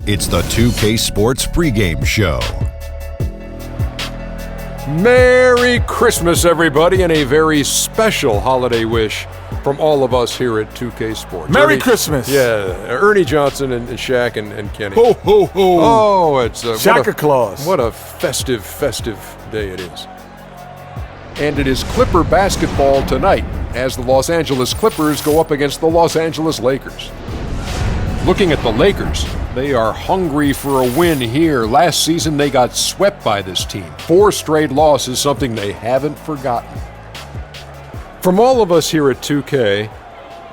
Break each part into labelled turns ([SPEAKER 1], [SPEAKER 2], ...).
[SPEAKER 1] It's the 2K Sports Pregame Show.
[SPEAKER 2] Merry Christmas, everybody, and a very special holiday wish from all of us here at 2K Sports.
[SPEAKER 3] Merry Christmas.
[SPEAKER 2] Yeah, Ernie Johnson and Shaq and Kenny.
[SPEAKER 3] Ho, ho, ho.
[SPEAKER 2] Oh, it's
[SPEAKER 3] Santa Claus.
[SPEAKER 2] What a festive day it is. And it is Clipper basketball tonight as the Los Angeles Clippers go up against the Los Angeles Lakers. Looking at the Lakers, they are hungry for a win here. Last season, they got swept by this team. 4 straight losses, something they haven't forgotten. From all of us here at 2K,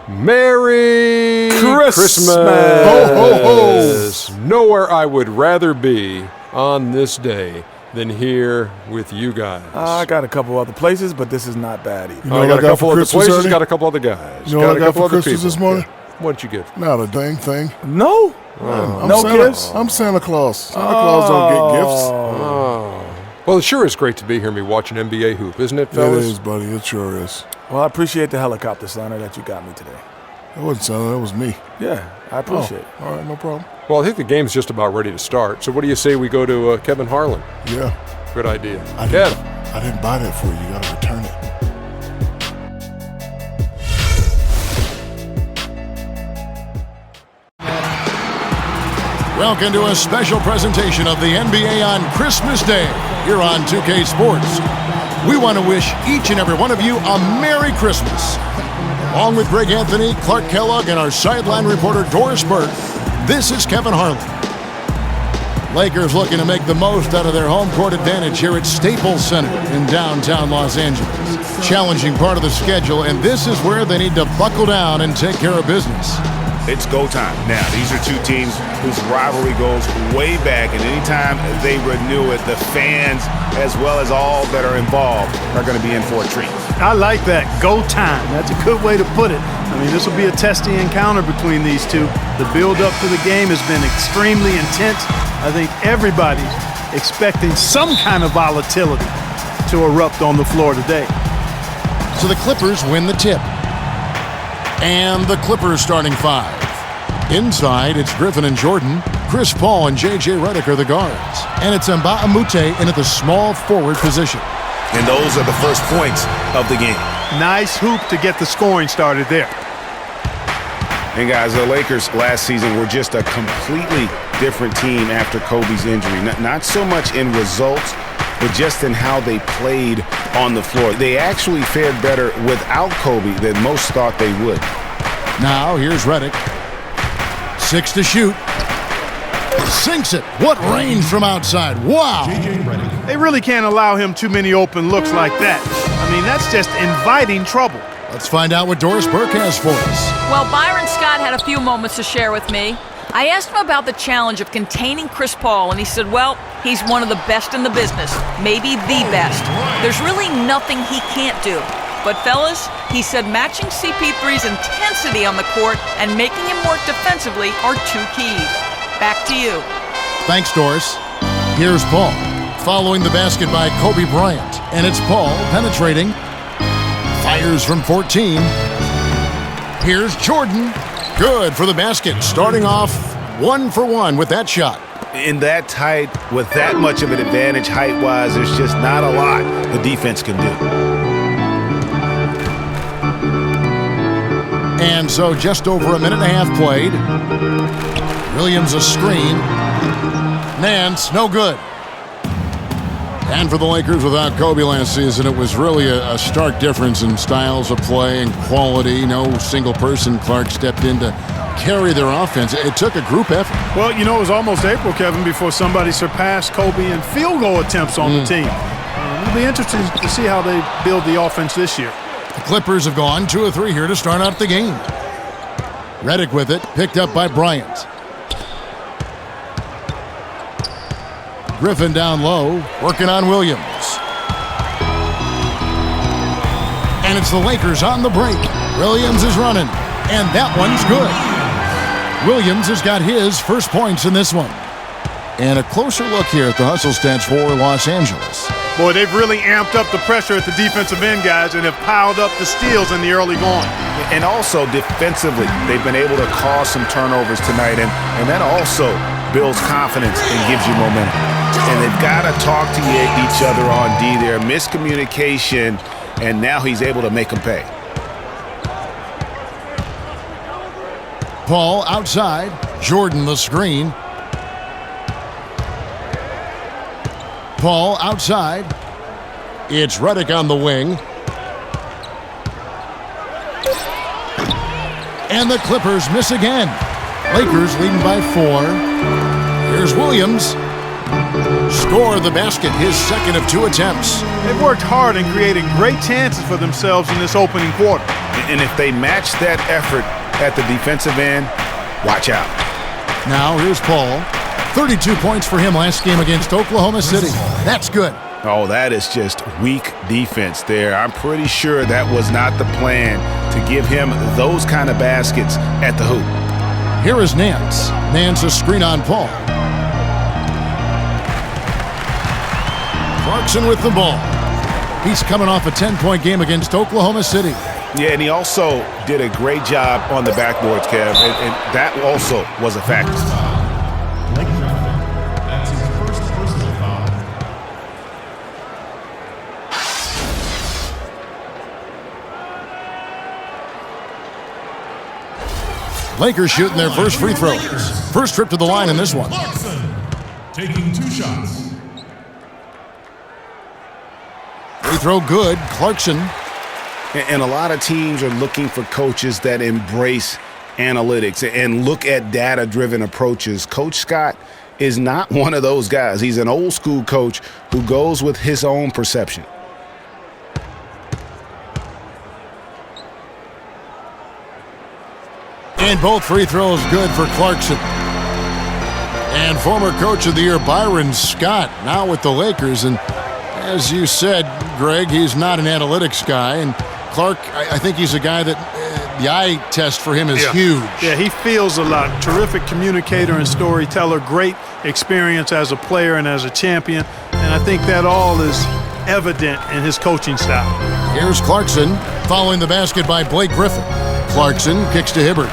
[SPEAKER 2] Merry Christmas!
[SPEAKER 3] Ho, ho, ho!
[SPEAKER 2] Nowhere I would rather be on this day than here with you guys.
[SPEAKER 3] I got a couple other places, but this is not bad either.
[SPEAKER 4] You know
[SPEAKER 2] I
[SPEAKER 4] what
[SPEAKER 2] got
[SPEAKER 4] I
[SPEAKER 2] a
[SPEAKER 4] got
[SPEAKER 2] couple
[SPEAKER 4] for
[SPEAKER 2] other
[SPEAKER 4] Christmas,
[SPEAKER 2] places,
[SPEAKER 4] Ernie?
[SPEAKER 2] got a couple other guys.
[SPEAKER 4] You know what I got for
[SPEAKER 2] other
[SPEAKER 4] Christmas
[SPEAKER 2] people.
[SPEAKER 4] this morning?
[SPEAKER 2] What'd you get?
[SPEAKER 4] Not a dang thing.
[SPEAKER 3] No?
[SPEAKER 4] I'm
[SPEAKER 3] No
[SPEAKER 4] Santa,
[SPEAKER 3] gifts?
[SPEAKER 4] I'm Santa Claus. Santa Claus don't get gifts.
[SPEAKER 2] Oh. Well, it sure is great to be here and be watching NBA hoop, isn't it,
[SPEAKER 4] It
[SPEAKER 2] fellas?
[SPEAKER 4] is, buddy. It sure is.
[SPEAKER 3] Well, I appreciate the helicopter, Santa, that you got me today.
[SPEAKER 4] That wasn't Santa. That was me.
[SPEAKER 3] Yeah, I appreciate it.
[SPEAKER 4] All right, no problem.
[SPEAKER 2] Well, I think the game's just about ready to start. So what do you say we go to Kevin Harlan?
[SPEAKER 4] Yeah.
[SPEAKER 2] Good idea.
[SPEAKER 4] I didn't buy that for you. You got to return it.
[SPEAKER 5] Welcome to a special presentation of the NBA on Christmas Day here on 2K Sports. We want to wish each and every one of you a Merry Christmas. Along with Greg Anthony, Clark Kellogg, and our sideline reporter Doris Burke, this is Kevin Harlan. Lakers looking to make the most out of their home court advantage here at Staples Center in downtown Los Angeles. Challenging part of the schedule, and this is where they need to buckle down and take care of business.
[SPEAKER 6] It's go time. Now, these are two teams whose rivalry goes way back, and anytime they renew it, the fans, as well as all that are involved, are going to be in for a treat.
[SPEAKER 7] I like that. Go time. That's a good way to put it. I mean, this will be a testy encounter between these two. The build-up to the game has been extremely intense. I think everybody's expecting some kind of volatility to erupt on the floor today.
[SPEAKER 5] So the Clippers win the tip. And the Clippers starting 5. Inside, it's Griffin and Jordan. Chris Paul and J.J. Redick are the guards. And it's Mbah a Moute in at the small forward position.
[SPEAKER 6] And those are the first points of the game.
[SPEAKER 7] Nice hoop to get the scoring started there.
[SPEAKER 6] And guys, the Lakers last season were just a completely different team after Kobe's injury. Not so much in results, but just in how they played on the floor. They actually fared better without Kobe than most thought they would.
[SPEAKER 5] Now, here's Redick. 6 to shoot. Sinks it. What range from outside. Wow.
[SPEAKER 7] They really can't allow him too many open looks like that. I mean, that's just inviting trouble.
[SPEAKER 5] Let's find out what Doris Burke has for us.
[SPEAKER 8] Well, Byron Scott had a few moments to share with me. I asked him about the challenge of containing Chris Paul, and he said, well, he's one of the best in the business, maybe the best. There's really nothing he can't do. But fellas, he said matching CP3's intensity on the court and making him work defensively are 2 keys. Back to you.
[SPEAKER 5] Thanks, Doris. Here's Paul, following the basket by Kobe Bryant. And it's Paul penetrating. Fires from 14. Here's Jordan. Good for the basket. Starting off 1 for 1 with that shot.
[SPEAKER 6] In that tight, with that much of an advantage height-wise, there's just not a lot the defense can do.
[SPEAKER 5] And so just over a minute and a half played. Williams a screen. Nance, no good. And for the Lakers without Kobe last season, it was really a stark difference in styles of play and quality. No single person, Clark, stepped in to carry their offense. It took a group effort.
[SPEAKER 7] Well, you know, it was almost April, Kevin, before somebody surpassed Kobe in field goal attempts on the team. It'll be interesting to see how they build the offense this year.
[SPEAKER 5] The Clippers have gone 2 of 3 here to start out the game. Redick with it, picked up by Bryant. Griffin down low, working on Williams. And it's the Lakers on the break. Williams is running, and that one's good. Williams has got his first points in this one. And a closer look here at the hustle stats for Los Angeles.
[SPEAKER 7] Boy, they've really amped up the pressure at the defensive end, guys, and have piled up the steals in the early going.
[SPEAKER 6] And also defensively, they've been able to cause some turnovers tonight, and that also builds confidence and gives you momentum. And they've got to talk to each other on D there. Miscommunication, and now he's able to make them pay.
[SPEAKER 5] Paul outside. Jordan the screen. Paul outside. It's Redick on the wing. And the Clippers miss again. Lakers leading by 4. Here's Williams. Score the basket, his second of 2 attempts.
[SPEAKER 7] They've worked hard and created great chances for themselves in this opening quarter.
[SPEAKER 6] And if they match that effort at the defensive end, watch out.
[SPEAKER 5] Now here's Paul. 32 points for him last game against Oklahoma City. That's good.
[SPEAKER 6] Oh, that is just weak defense there. I'm pretty sure that was not the plan to give him those kind of baskets at the hoop.
[SPEAKER 5] Here is Nance. Nance a screen on Paul. Clarkson with the ball. He's coming off a 10-point game against Oklahoma City.
[SPEAKER 6] Yeah, and he also did a great job on the backboards, Kev, and that also was a factor.
[SPEAKER 9] That's his first personal foul.
[SPEAKER 5] Lakers shooting their first free throws. First trip to the line in this one.
[SPEAKER 9] Clarkson taking 2 shots.
[SPEAKER 5] Free throw good. Clarkson.
[SPEAKER 6] And a lot of teams are looking for coaches that embrace analytics and look at data-driven approaches. Coach Scott is not one of those guys. He's an old-school coach who goes with his own perception.
[SPEAKER 5] And both free throws good for Clarkson. And former Coach of the Year Byron Scott now with the Lakers. And as you said, Greg, he's not an analytics guy. And Clark, I think he's a guy that the eye test for him is huge.
[SPEAKER 7] Yeah, he feels a lot. Terrific communicator and storyteller. Great experience as a player and as a champion. And I think that all is evident in his coaching style.
[SPEAKER 5] Here's Clarkson following the basket by Blake Griffin. Clarkson kicks to Hibbert.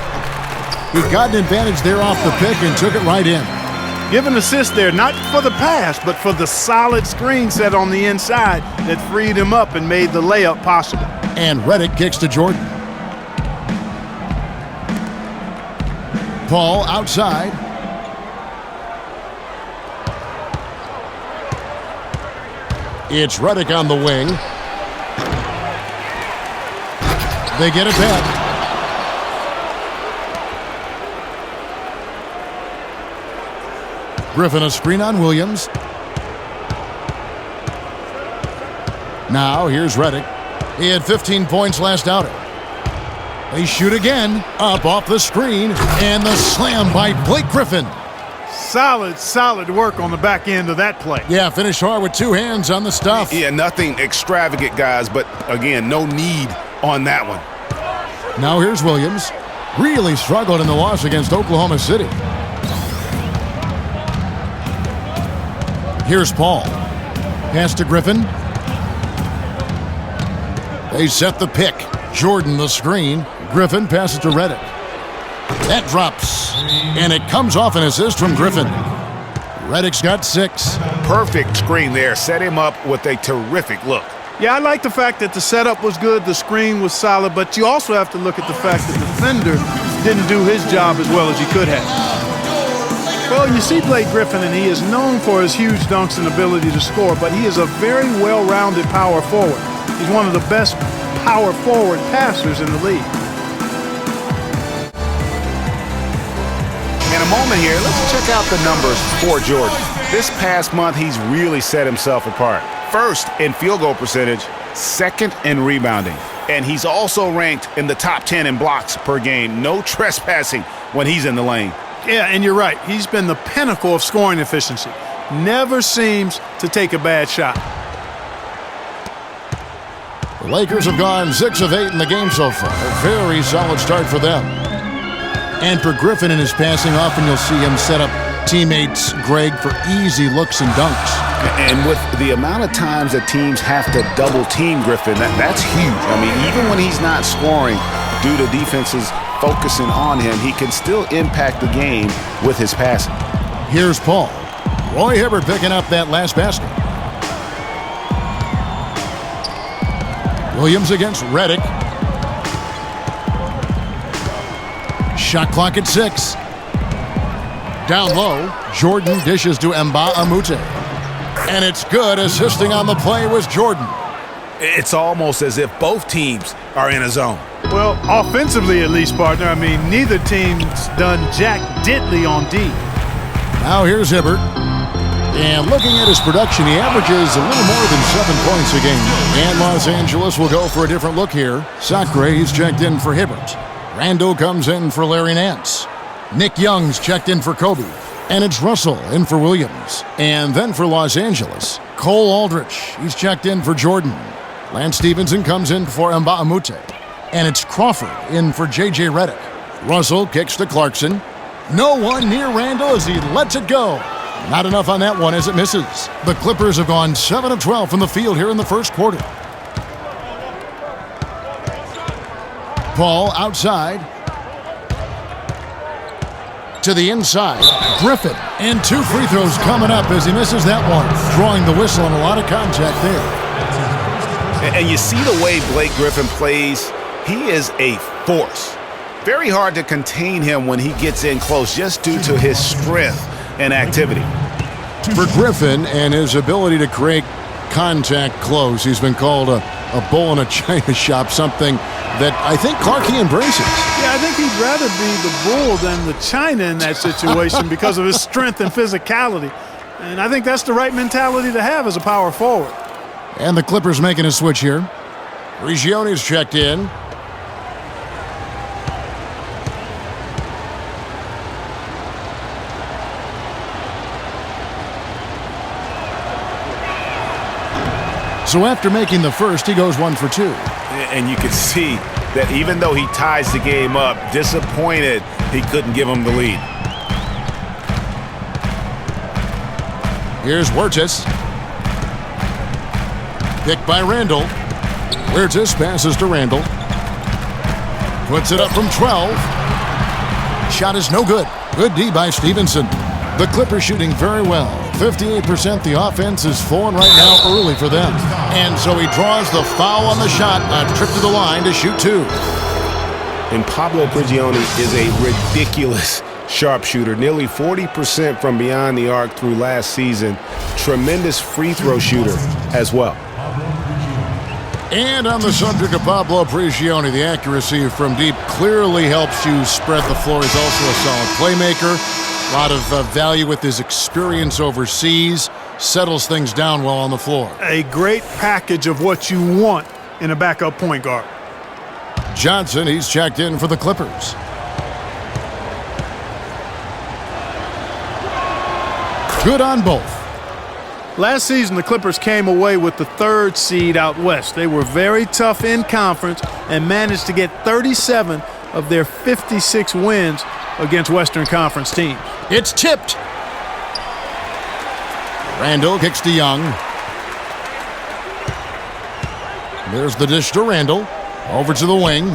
[SPEAKER 5] He got an advantage there off the pick and took it right in.
[SPEAKER 7] Give an assist there, not for the pass, but for the solid screen set on the inside that freed him up and made the layup possible.
[SPEAKER 5] And Redick kicks to Jordan. Paul outside. It's Redick on the wing. They get it back. Griffin a screen on Williams. Now here's Redick. He had 15 points last outing. They shoot again. Up off the screen. And the slam by Blake Griffin.
[SPEAKER 7] Solid work on the back end of that play.
[SPEAKER 5] Yeah, finish hard with 2 hands on the stuff.
[SPEAKER 6] Yeah, nothing extravagant, guys, but again, no need on that one.
[SPEAKER 5] Now here's Williams. Really struggled in the loss against Oklahoma City. Here's Paul. Pass to Griffin. They set the pick. Jordan the screen. Griffin passes to Redick. That drops. And it comes off an assist from Griffin. Redick's got 6.
[SPEAKER 6] Perfect screen there. Set him up with a terrific look.
[SPEAKER 7] Yeah, I like the fact that the setup was good, the screen was solid, but you also have to look at the fact that the defender didn't do his job as well as he could have. Well, you see Blake Griffin, and he is known for his huge dunks and ability to score, but he is a very well-rounded power forward. He's one of the best power forward passers in the league.
[SPEAKER 6] In a moment here, let's check out the numbers for Jordan. This past month, he's really set himself apart. First in field goal percentage, second in rebounding. And he's also ranked in the top 10 in blocks per game. No trespassing when he's in the lane.
[SPEAKER 7] Yeah, and you're right. He's been the pinnacle of scoring efficiency. Never seems to take a bad shot.
[SPEAKER 5] The Lakers have gone 6 of 8 in the game so far. A very solid start for them. And for Griffin in his passing, often you'll see him set up teammates, Greg, for easy looks and dunks.
[SPEAKER 6] And with the amount of times that teams have to double team Griffin, that's huge. I mean, even when he's not scoring due to defenses focusing on him, he can still impact the game with his passing.
[SPEAKER 5] Here's Paul. Roy Hibbert picking up that last basket. Williams against Redick. Shot clock at 6. Down low, Jordan dishes to Mbah-a-Moute. And it's good. Assisting on the play was Jordan.
[SPEAKER 10] It's almost as if both teams are in a zone.
[SPEAKER 7] Well, offensively at least, partner. I mean, neither team's done jack diddly on D.
[SPEAKER 5] Now here's Hibbert. And looking at his production, he averages a little more than 7 points a game. And Los Angeles will go for a different look here. Sacre, he's checked in for Hibbert. Randall comes in for Larry Nance. Nick Young's checked in for Kobe. And it's Russell in for Williams. And then for Los Angeles, Cole Aldrich. He's checked in for Jordan. Lance Stevenson comes in for Mbah-a-Moute. And it's Crawford in for J.J. Redick. Russell kicks to Clarkson. No one near Randall as he lets it go. Not enough on that one as it misses. The Clippers have gone 7 of 12 from the field here in the first quarter. Paul outside. To the inside. Griffin. And 2 free throws coming up as he misses that one. Drawing the whistle and a lot of contact there.
[SPEAKER 10] And you see the way Blake Griffin plays. He is a force. Very hard to contain him when he gets in close just due to his strength and activity.
[SPEAKER 5] For Griffin and his ability to create contact close, he's been called a bull in a china shop, something that I think Clarkie embraces.
[SPEAKER 7] Yeah, I think he'd rather be the bull than the china in that situation because of his strength and physicality. And I think that's the right mentality to have as a power forward.
[SPEAKER 5] And the Clippers making a switch here. Regione's checked in. So after making the first, he goes 1 for 2.
[SPEAKER 10] And you can see that even though he ties the game up, disappointed he couldn't give him the lead.
[SPEAKER 5] Here's Huertas. Picked by Randall. Huertas passes to Randall. Puts it up from 12. Shot is no good. Good D by Stevenson. The Clippers shooting very well. 58%. The offense is falling right now early for them. And so he draws the foul on the shot. A trip to the line to shoot 2.
[SPEAKER 6] And Pablo Prigioni is a ridiculous sharpshooter. Nearly 40% from beyond the arc through last season. Tremendous free throw shooter as well.
[SPEAKER 5] And on the subject of Pablo Prigioni, the accuracy from deep clearly helps you spread the floor. He's also a solid playmaker. A lot of value with his experience overseas. Settles things down well on the floor.
[SPEAKER 7] A great package of what you want in a backup point guard.
[SPEAKER 5] Johnson, he's checked in for the Clippers. Good on both.
[SPEAKER 7] Last season, the Clippers came away with the 3rd seed out west. They were very tough in conference and managed to get 37 of their 56 wins against Western Conference teams.
[SPEAKER 5] It's tipped. Randall kicks to Young. There's the dish to Randall. Over to the wing.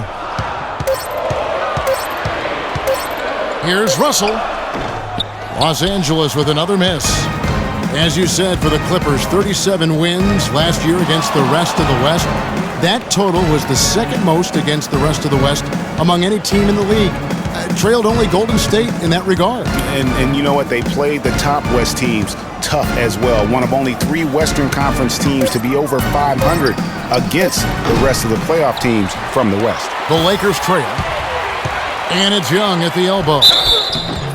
[SPEAKER 5] Here's Russell. Los Angeles with another miss. As you said, for the Clippers, 37 wins last year against the rest of the West. That total was the 2nd most against the rest of the West among any team in the league. Trailed only Golden State in that regard.
[SPEAKER 6] And you know what? They played the top West teams tough as well. One of only 3 Western Conference teams to be over 500 against the rest of the playoff teams from the West.
[SPEAKER 5] The Lakers trail. And it's Young at the elbow.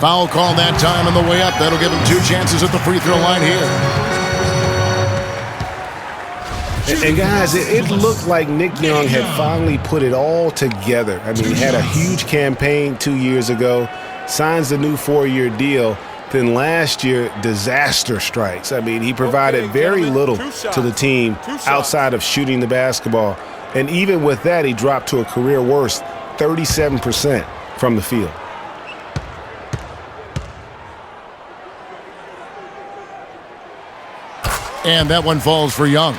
[SPEAKER 5] Foul call that time on the way up. That'll give him 2 chances at the free throw line here.
[SPEAKER 6] And guys, it looked like Nick Young had finally put it all together. I mean, he had a huge campaign 2 years ago, signs a new 4-year deal. Then last year, disaster strikes. I mean, he provided very little to the team outside of shooting the basketball. And even with that, he dropped to a career worst, 37% from the field.
[SPEAKER 5] And that one falls for Young.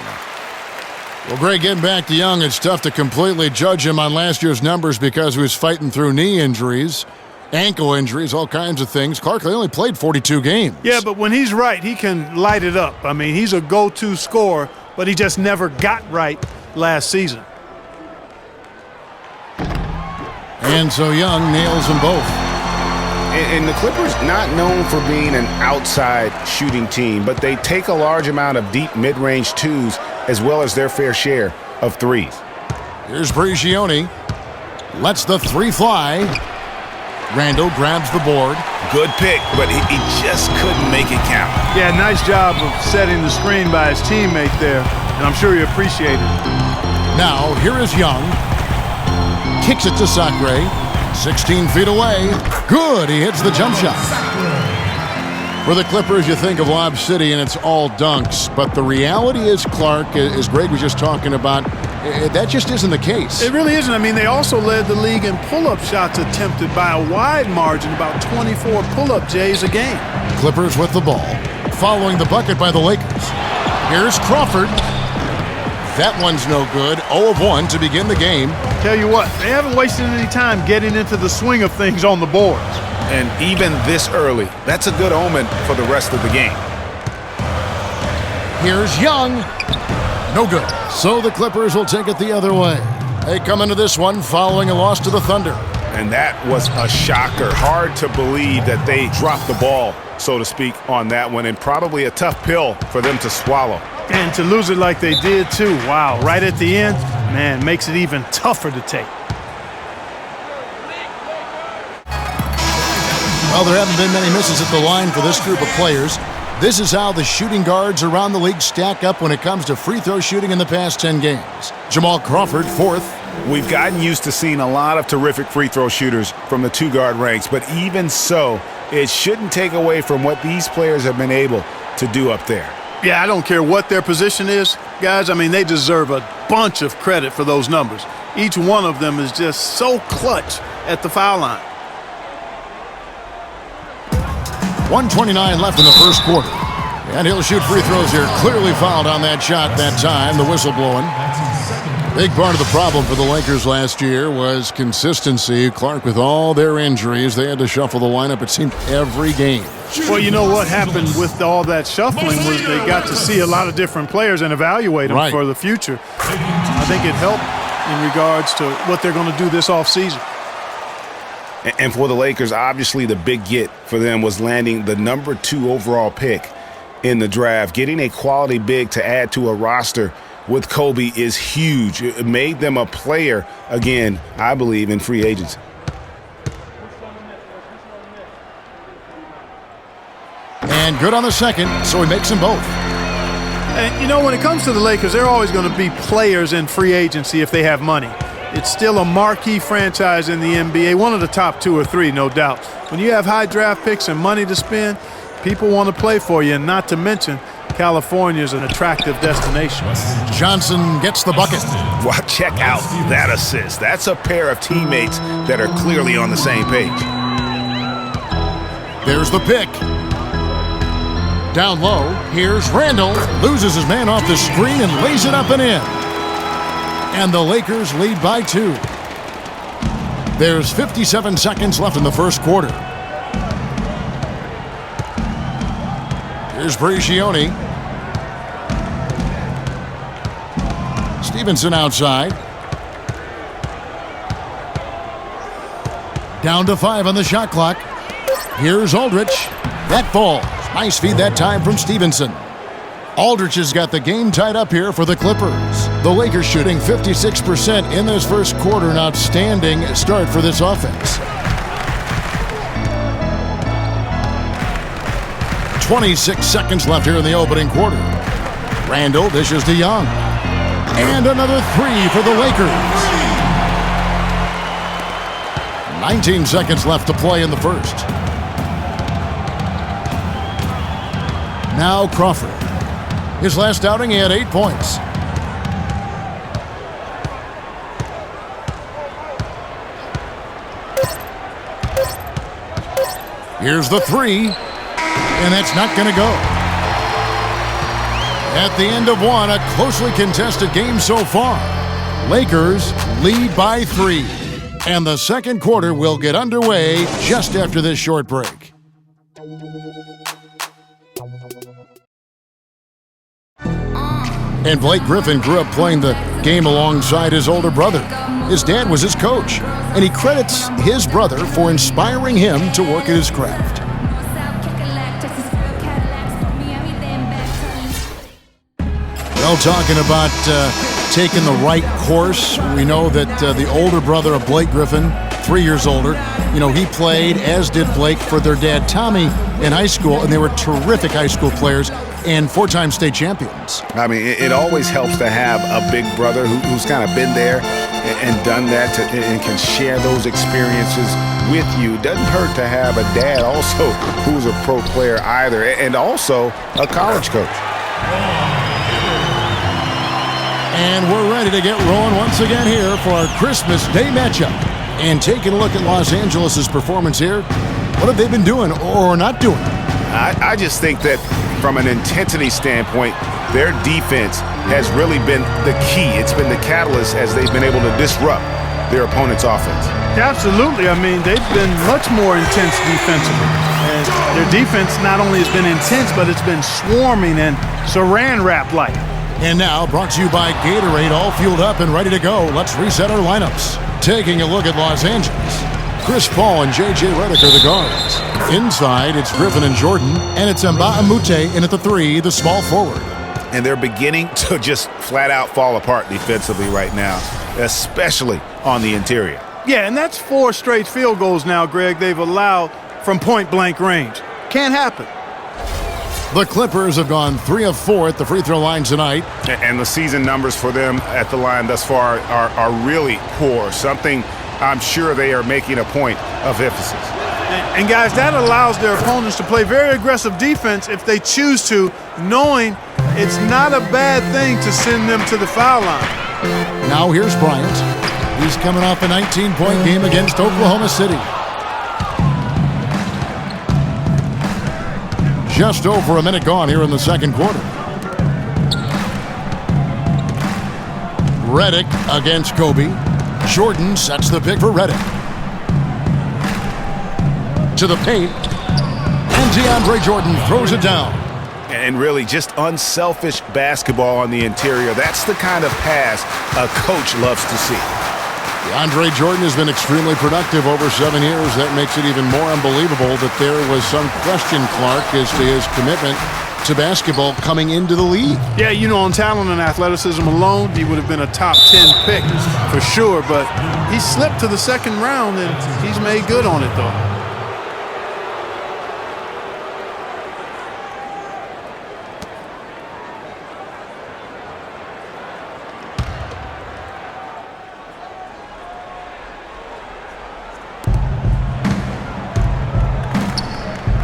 [SPEAKER 5] Well, Greg, getting back to Young, it's tough to completely judge him on last year's numbers because he was fighting through knee injuries. Ankle injuries, all kinds of things. Clark, they only played 42 games.
[SPEAKER 7] Yeah, but when he's right, he can light it up. I mean, he's a go-to scorer, but he just never got right last season.
[SPEAKER 5] And so Young nails them both.
[SPEAKER 6] And the Clippers not known for being an outside shooting team, but they take a large amount of deep mid-range twos as well as their fair share of threes.
[SPEAKER 5] Here's Prigioni. Lets the three fly. Randall grabs the board.
[SPEAKER 10] Good pick, but he just couldn't make it count.
[SPEAKER 7] Yeah, nice job of setting the screen by his teammate there, and I'm sure he appreciated it.
[SPEAKER 5] Now, here is Young. Kicks it to Sacre. 16 feet away. Good, he hits the jump shot. For the Clippers, you think of Lob City, and it's all dunks. But the reality is, Clark, as Greg was just talking about, that just isn't the case.
[SPEAKER 7] It really isn't. I mean, they also led the league in pull-up shots attempted by a wide margin, about 24 pull-up Jays a game.
[SPEAKER 5] Clippers with the ball, following the bucket by the Lakers. Here's Crawford. That one's no good. 0 of 1 to begin the game.
[SPEAKER 7] Tell you what, they haven't wasted any time getting into the swing of things on the boards.
[SPEAKER 10] And even this early, that's a good omen for the rest of the game.
[SPEAKER 5] Here's Young. No good. So the Clippers will take it the other way. They come into this one following a loss to the Thunder.
[SPEAKER 10] And that was a shocker. Hard to believe that they dropped the ball, so to speak, on that one, and probably a tough pill for them to swallow.
[SPEAKER 7] And to lose it like they did, too. Wow, right at the end, man, makes it even tougher to take.
[SPEAKER 5] Well, there haven't been many misses at the line for this group of players. This is how the shooting guards around the league stack up when it comes to free throw shooting in the past 10 games. Jamal Crawford, fourth.
[SPEAKER 10] We've gotten used to seeing a lot of terrific free throw shooters from the two-guard ranks, but even so, it shouldn't take away from what these players have been able to do up there.
[SPEAKER 7] Yeah, I don't care what their position is, guys. I mean, they deserve a bunch of credit for those numbers. Each one of them is just so clutch at the foul line.
[SPEAKER 5] 1:29 left in the first quarter. And he'll shoot free throws here. Clearly fouled on that shot that time. The whistle blowing. Big part of the problem for the Lakers last year was consistency. Clark, with all their injuries, they had to shuffle the lineup, it seemed, every game.
[SPEAKER 7] Well, you know what happened with all that shuffling was they got to see a lot of different players and evaluate them for the future. I think it helped in regards to what they're going to do this offseason.
[SPEAKER 6] And for the Lakers, obviously the big get for them was landing the number 2 overall pick in the draft. Getting a quality big to add to a roster with Kobe is huge. It made them a player, again, I believe, in free agency.
[SPEAKER 5] And good on the second, so he makes them both.
[SPEAKER 7] And, you know, when it comes to the Lakers, they're always going to be players in free agency if they have money. It's still a marquee franchise in the NBA, one of the top 2 or 3, no doubt. When you have high draft picks and money to spend, people want to play for you, and not to mention California is an attractive destination.
[SPEAKER 5] Johnson gets the bucket.
[SPEAKER 10] Well, check out that assist. That's a pair of teammates that are clearly on the same page.
[SPEAKER 5] There's the pick. Down low, here's Randall. Loses his man off the screen and lays it up and in. And the Lakers lead by 2. There's 57 seconds left in the first quarter. Here's Prigioni. Stevenson outside. Down to 5 on the shot clock. Here's Aldridge. That falls. Nice feed that time from Stevenson. Aldridge has got the game tied up here for the Clippers. The Lakers shooting 56% in this first quarter. An outstanding start for this offense. 26 seconds left here in the opening quarter. Randall dishes to Young. And another 3 for the Lakers. 19 seconds left to play in the first. Now Crawford. His last outing, he had 8 points. Here's the 3, and that's not going to go. At the end of one, a closely contested game so far. Lakers lead by 3. And the second quarter will get underway just after this short break. And Blake Griffin grew up playing the game alongside his older brother. His dad was his coach, and he credits his brother for inspiring him to work at his craft. Well, talking about taking the right course, we know that the older brother of Blake Griffin, 3 years older, he played, as did Blake, for their dad Tommy in high school, and they were terrific high school players and 4-time state champions.
[SPEAKER 10] I mean, it always helps to have a big brother who's kind of been there and done that and can share those experiences with you. Doesn't hurt to have a dad also who's a pro player either, and also a college coach.
[SPEAKER 5] And we're ready to get rolling once again here for our Christmas Day matchup. And taking a look at Los Angeles' performance here, what have they been doing or not doing?
[SPEAKER 10] I just think that from an intensity standpoint, their defense has really been the key. It's been the catalyst as they've been able to disrupt their opponent's offense.
[SPEAKER 7] Absolutely. I mean, they've been much more intense defensively. And their defense not only has been intense, but it's been swarming and saran wrap-like.
[SPEAKER 5] And now, brought to you by Gatorade, all fueled up and ready to go. Let's reset our lineups. Taking a look at Los Angeles, Chris Paul and J.J. Redick are the guards. Inside, it's Griffin and Jordan, and it's Mbah a Moute in at the 3, the small forward.
[SPEAKER 10] And they're beginning to just flat-out fall apart defensively right now, especially on the interior.
[SPEAKER 7] Yeah, and that's 4 straight field goals now, Greg, they've allowed from point-blank range. Can't happen.
[SPEAKER 5] The Clippers have gone 3 of 4 at the free throw line tonight.
[SPEAKER 10] And the season numbers for them at the line thus far are really poor, something I'm sure they are making a point of emphasis.
[SPEAKER 7] And guys, that allows their opponents to play very aggressive defense if they choose to, knowing it's not a bad thing to send them to the foul line.
[SPEAKER 5] Now here's Bryant. He's coming off a 19-point game against Oklahoma City. Just over a minute gone here in the second quarter. Redick against Kobe. Jordan sets the pick for Redick. To the paint. And DeAndre Jordan throws it down.
[SPEAKER 10] And really just unselfish basketball on the interior. That's the kind of pass a coach loves to see.
[SPEAKER 5] DeAndre Jordan has been extremely productive over 7 years. That makes it even more unbelievable that there was some question, Clark, as to his commitment to basketball coming into the league.
[SPEAKER 7] Yeah, on talent and athleticism alone, he would have been a top 10 pick for sure, but he slipped to the second round, and he's made good on it, though.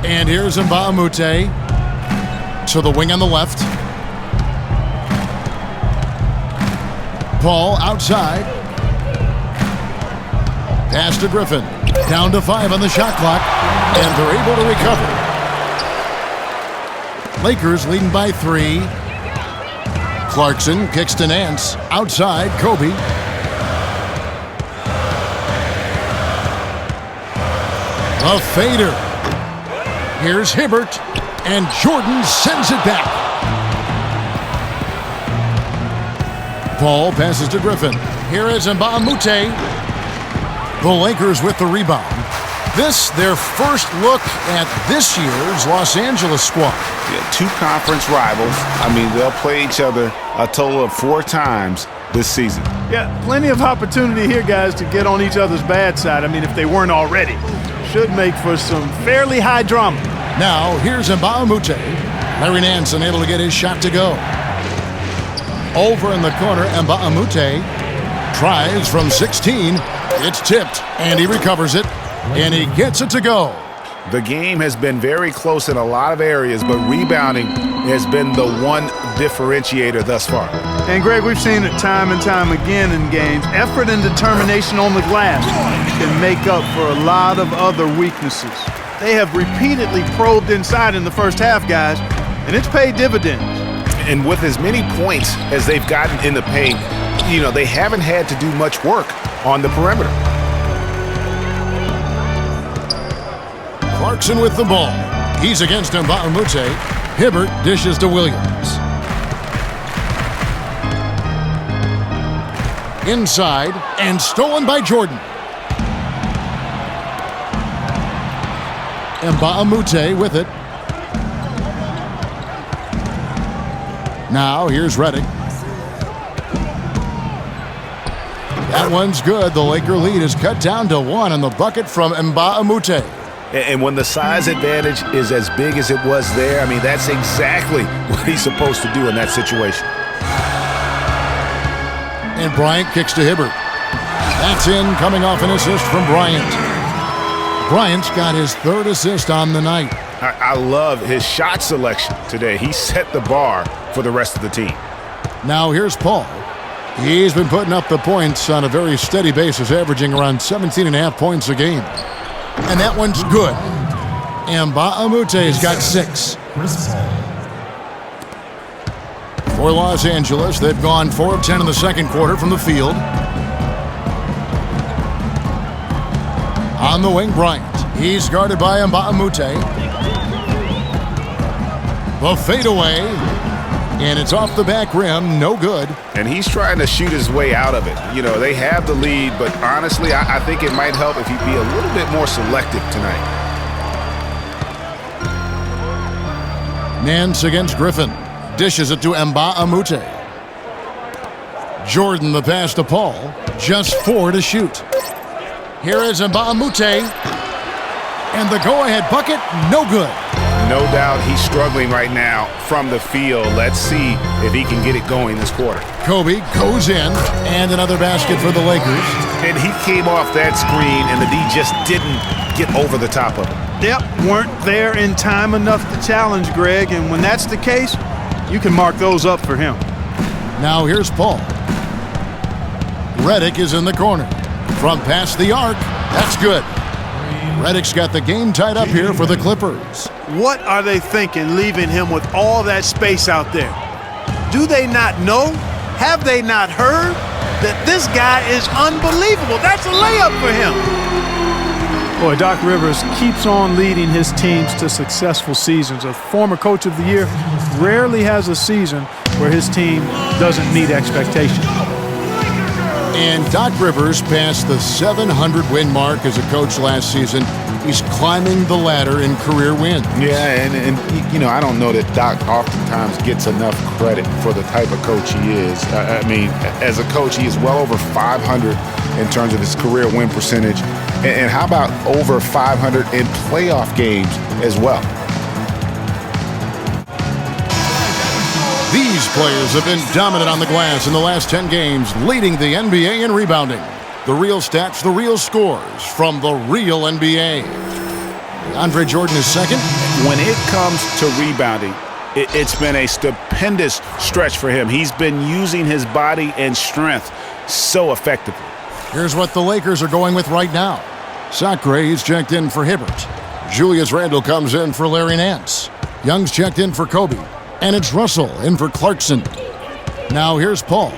[SPEAKER 5] And here's Mbah a Moute to the wing on the left. Paul outside. Pass to Griffin. Down to 5 on the shot clock. And they're able to recover. Lakers leading by 3. Clarkson kicks to Nance. Outside, Kobe. A fader. Here's Hibbert, and Jordan sends it back. Paul passes to Griffin. Here is Mbah a Moute. The Lakers with the rebound. This, their first look at this year's Los Angeles squad.
[SPEAKER 10] Yeah, 2 conference rivals. I mean, they'll play each other a total of 4 times this season.
[SPEAKER 7] Yeah, plenty of opportunity here, guys, to get on each other's bad side. I mean, if they weren't already. Should make for some fairly high drama.
[SPEAKER 5] Now, here's Mbah a Moute. Larry Nance unable to get his shot to go. Over in the corner, Mbah a Moute tries from 16. It's tipped, and he recovers it, and he gets it to go.
[SPEAKER 10] The game has been very close in a lot of areas, but rebounding has been the one differentiator thus far.
[SPEAKER 7] And, Greg, we've seen it time and time again in games. Effort and determination on the glass can make up for a lot of other weaknesses. They have repeatedly probed inside in the first half, guys, and it's paid dividends.
[SPEAKER 10] And with as many points as they've gotten in the paint, they haven't had to do much work on the perimeter.
[SPEAKER 5] Clarkson with the ball. He's against Mbamute. Hibbert dishes to Williams. Inside and stolen by Jordan. Mbamute with it. Now here's Redick. That one's good. The Laker lead is cut down to 1 on the bucket from Mbamute.
[SPEAKER 6] And when the size advantage is as big as it was there, I mean, that's exactly what he's supposed to do in that situation.
[SPEAKER 5] And Bryant kicks to Hibbert. That's in, coming off an assist from Bryant. Bryant's got his 3rd assist on the night.
[SPEAKER 6] I love his shot selection today. He set the bar for the rest of the team.
[SPEAKER 5] Now here's Paul. He's been putting up the points on a very steady basis, averaging around 17.5 points a game. And that one's good. Mbamute got 6. For Los Angeles, they've gone 4 of 10 in the second quarter from the field. On the wing, Bryant. He's guarded by Mbamute. The fadeaway. And it's off the back rim, no good.
[SPEAKER 6] And he's trying to shoot his way out of it. You know, they have the lead, but honestly, I think it might help if he'd be a little bit more selective tonight.
[SPEAKER 5] Nance against Griffin. Dishes it to Mbamute. Jordan the pass to Paul. Just 4 to shoot. Here is Mbamute. And the go-ahead bucket, no good.
[SPEAKER 6] No doubt he's struggling right now from the field. Let's see if he can get it going this quarter.
[SPEAKER 5] Kobe goes in, and another basket for the Lakers.
[SPEAKER 6] And he came off that screen, and the D just didn't get over the top of it.
[SPEAKER 7] Yep, weren't there in time enough to challenge Greg, and when that's the case, you can mark those up for him.
[SPEAKER 5] Now here's Paul. Redick is in the corner. From past the arc, that's good. Redick's got the game tied up here for the Clippers.
[SPEAKER 7] What are they thinking leaving him with all that space out there? Do they not know? Have they not heard that this guy is unbelievable? That's a layup for him. Boy, Doc Rivers keeps on leading his teams to successful seasons. A former coach of the year rarely has a season where his team doesn't meet expectations.
[SPEAKER 5] And Doc Rivers passed the 700-win mark as a coach last season. He's climbing the ladder in career wins.
[SPEAKER 6] Yeah, and you know, I don't know that Doc oftentimes gets enough credit for the type of coach he is. I mean, as a coach, he is well over 500 in terms of his career win percentage. And how about over 500 in playoff games as well?
[SPEAKER 5] These players have been dominant on the glass in the last 10 games, leading the NBA in rebounding. The real stats, the real scores from the real NBA. Andre Jordan is second.
[SPEAKER 6] When it comes to rebounding, it's been a stupendous stretch for him. He's been using his body and strength so effectively.
[SPEAKER 5] Here's what the Lakers are going with right now. Sacre is checked in for Hibbert. Julius Randle comes in for Larry Nance. Young's checked in for Kobe. And it's Russell in for Clarkson. Now here's Paul.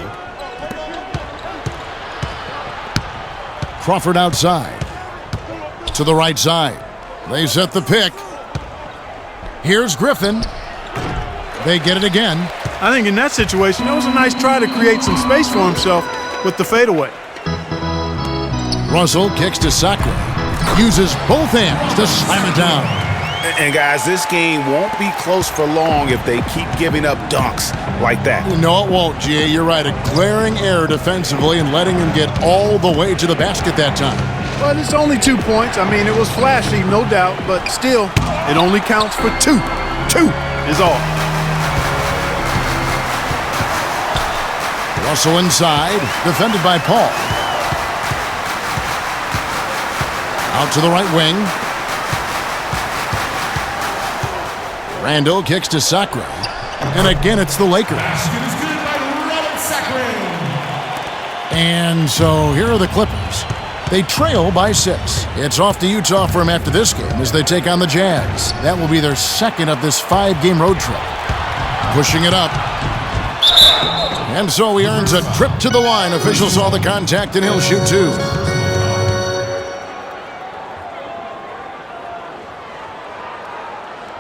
[SPEAKER 5] Crawford outside. To the right side. They set the pick. Here's Griffin. They get it again.
[SPEAKER 7] I think in that situation, it was a nice try to create some space for himself with the fadeaway.
[SPEAKER 5] Russell kicks to Sacre. Uses both hands to slam it down.
[SPEAKER 6] And guys, this game won't be close for long if they keep giving up dunks like that.
[SPEAKER 5] No, it won't, G.A. You're right. A glaring error defensively and letting him get all the way to the basket that time.
[SPEAKER 7] But it's only 2 points. I mean, it was flashy, no doubt, but still, it only counts for 2. 2 is all.
[SPEAKER 5] Russell inside, defended by Paul. Out to the right wing. Randle kicks to Sacre. And again, it's the Lakers. And so here are the Clippers. They trail by 6. It's off to Utah for them after this game as they take on the Jazz. That will be their second of this 5-game road trip. Pushing it up. And so he earns a trip to the line. Officials saw the contact and he'll shoot 2.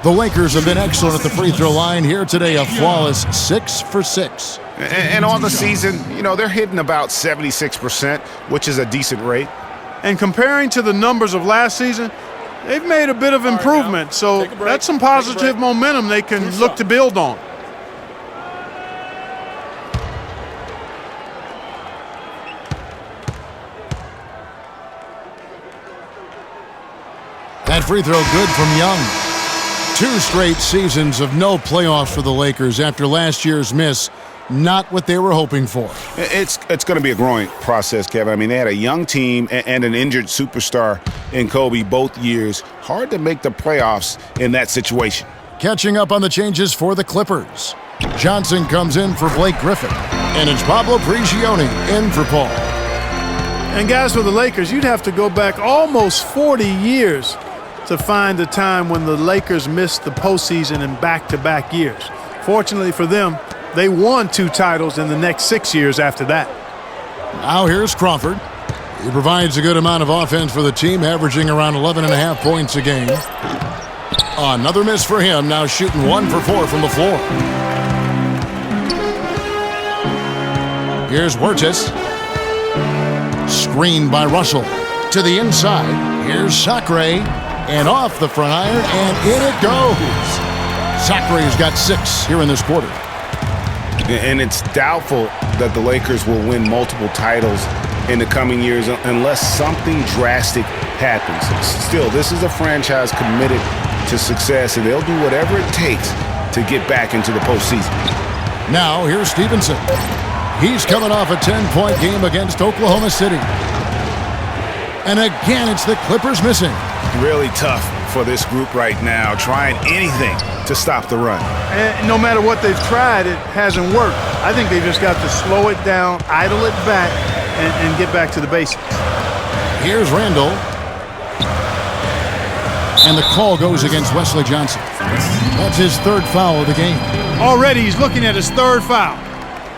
[SPEAKER 5] The Lakers have been excellent at the free throw line here today, a flawless 6 for 6.
[SPEAKER 10] And on the season, they're hitting about 76%, which is a decent rate.
[SPEAKER 7] And comparing to the numbers of last season, they've made a bit of improvement. So that's some positive momentum they can look to build on.
[SPEAKER 5] That free throw good from Young. 2 straight seasons of no playoffs for the Lakers after last year's miss. Not what they were hoping for.
[SPEAKER 10] It's going to be a growing process, Kevin. I mean, they had a young team and an injured superstar in Kobe both years. Hard to make the playoffs in that situation.
[SPEAKER 5] Catching up on the changes for the Clippers. Johnson comes in for Blake Griffin. And it's Pablo Prigioni in for Paul.
[SPEAKER 7] And guys, for the Lakers, you'd have to go back almost 40 years to find a time when the Lakers missed the postseason in back-to-back years. Fortunately for them, they won 2 titles in the next 6 years after that.
[SPEAKER 5] Now here's Crawford. He provides a good amount of offense for the team, averaging around 11.5 points a game. Another miss for him, now shooting 1 for 4 from the floor. Here's Huertas. Screened by Russell. To the inside. Here's Sacre. And off the front iron, and in it goes. Sacre's got 6 here in this quarter.
[SPEAKER 10] And it's doubtful that the Lakers will win multiple titles in the coming years unless something drastic happens. Still, this is a franchise committed to success, and they'll do whatever it takes to get back into the postseason.
[SPEAKER 5] Now, here's Stevenson. He's coming off a 10-point game against Oklahoma City. And again, it's the Clippers missing.
[SPEAKER 10] Really tough for this group right now, trying anything to stop the run.
[SPEAKER 7] And no matter what they've tried, it hasn't worked. I think they've just got to slow it down, idle it back, and get back to the basics.
[SPEAKER 5] Here's Randall. And the call goes against Wesley Johnson. That's his 3rd foul of the game.
[SPEAKER 7] Already he's looking at his 3rd foul.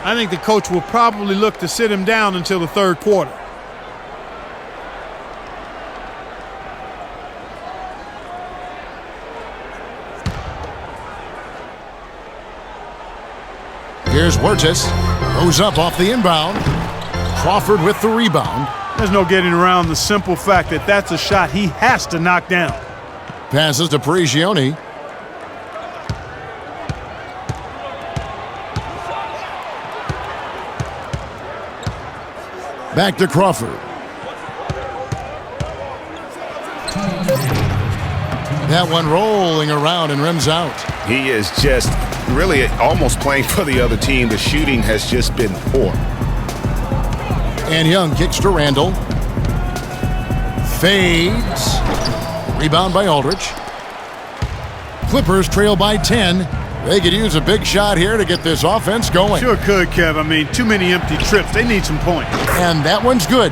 [SPEAKER 7] I think the coach will probably look to sit him down until the 3rd quarter.
[SPEAKER 5] Here's Huertas. Goes up off the inbound. Crawford with the rebound.
[SPEAKER 7] There's no getting around the simple fact that that's a shot he has to knock down.
[SPEAKER 5] Passes to Prigioni. Back to Crawford. That one rolling around and rims out.
[SPEAKER 10] He is just really almost playing for the other team. The shooting has just been poor.
[SPEAKER 5] And Young kicks to Randall. Fades. Rebound by Aldridge. Clippers trail by 10. They could use a big shot here to get this offense going.
[SPEAKER 7] Sure could, Kev. I mean, too many empty trips. They need some points.
[SPEAKER 5] And that one's good.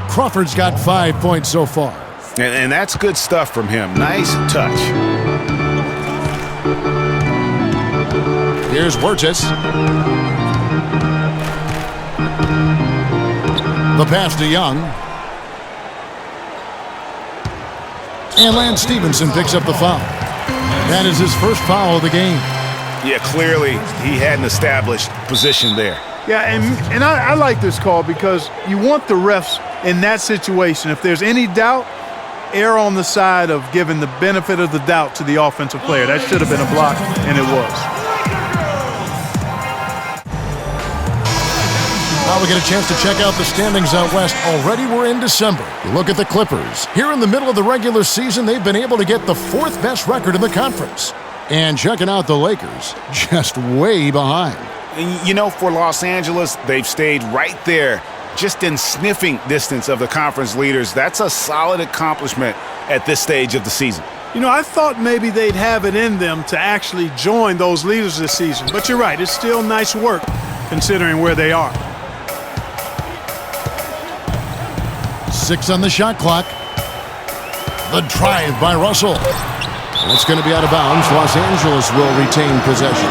[SPEAKER 5] Crawford's got 5 points so far.
[SPEAKER 10] And that's good stuff from him. Nice touch.
[SPEAKER 5] Here's Huertas. The pass to Young. And Lance Stevenson picks up the foul. That is his 1st foul of the game.
[SPEAKER 10] Yeah, clearly he had an established position there.
[SPEAKER 7] Yeah, and I like this call because you want the refs in that situation, if there's any doubt, err on the side of giving the benefit of the doubt to the offensive player. That should have been a block, and it was.
[SPEAKER 5] Now we get a chance to check out the standings out west. Already we're in December. Look at the Clippers. Here in the middle of the regular season, they've been able to get the 4th best record in the conference. And checking out the Lakers, just way behind.
[SPEAKER 10] And for Los Angeles, they've stayed right there, just in sniffing distance of the conference leaders. That's a solid accomplishment at this stage of the season.
[SPEAKER 7] I thought maybe they'd have it in them to actually join those leaders this season. But you're right, it's still nice work considering where they are.
[SPEAKER 5] 6 on the shot clock. The drive by Russell. That's going to be out of bounds. Los Angeles will retain possession.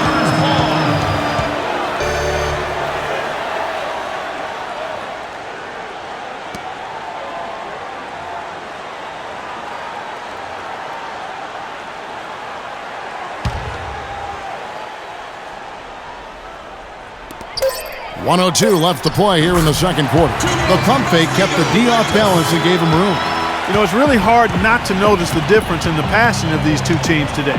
[SPEAKER 5] 1:02 left to play here in the second quarter. The pump fake kept the D off balance and gave him room.
[SPEAKER 7] You know, it's really hard not to notice the difference in the passing of these two teams today.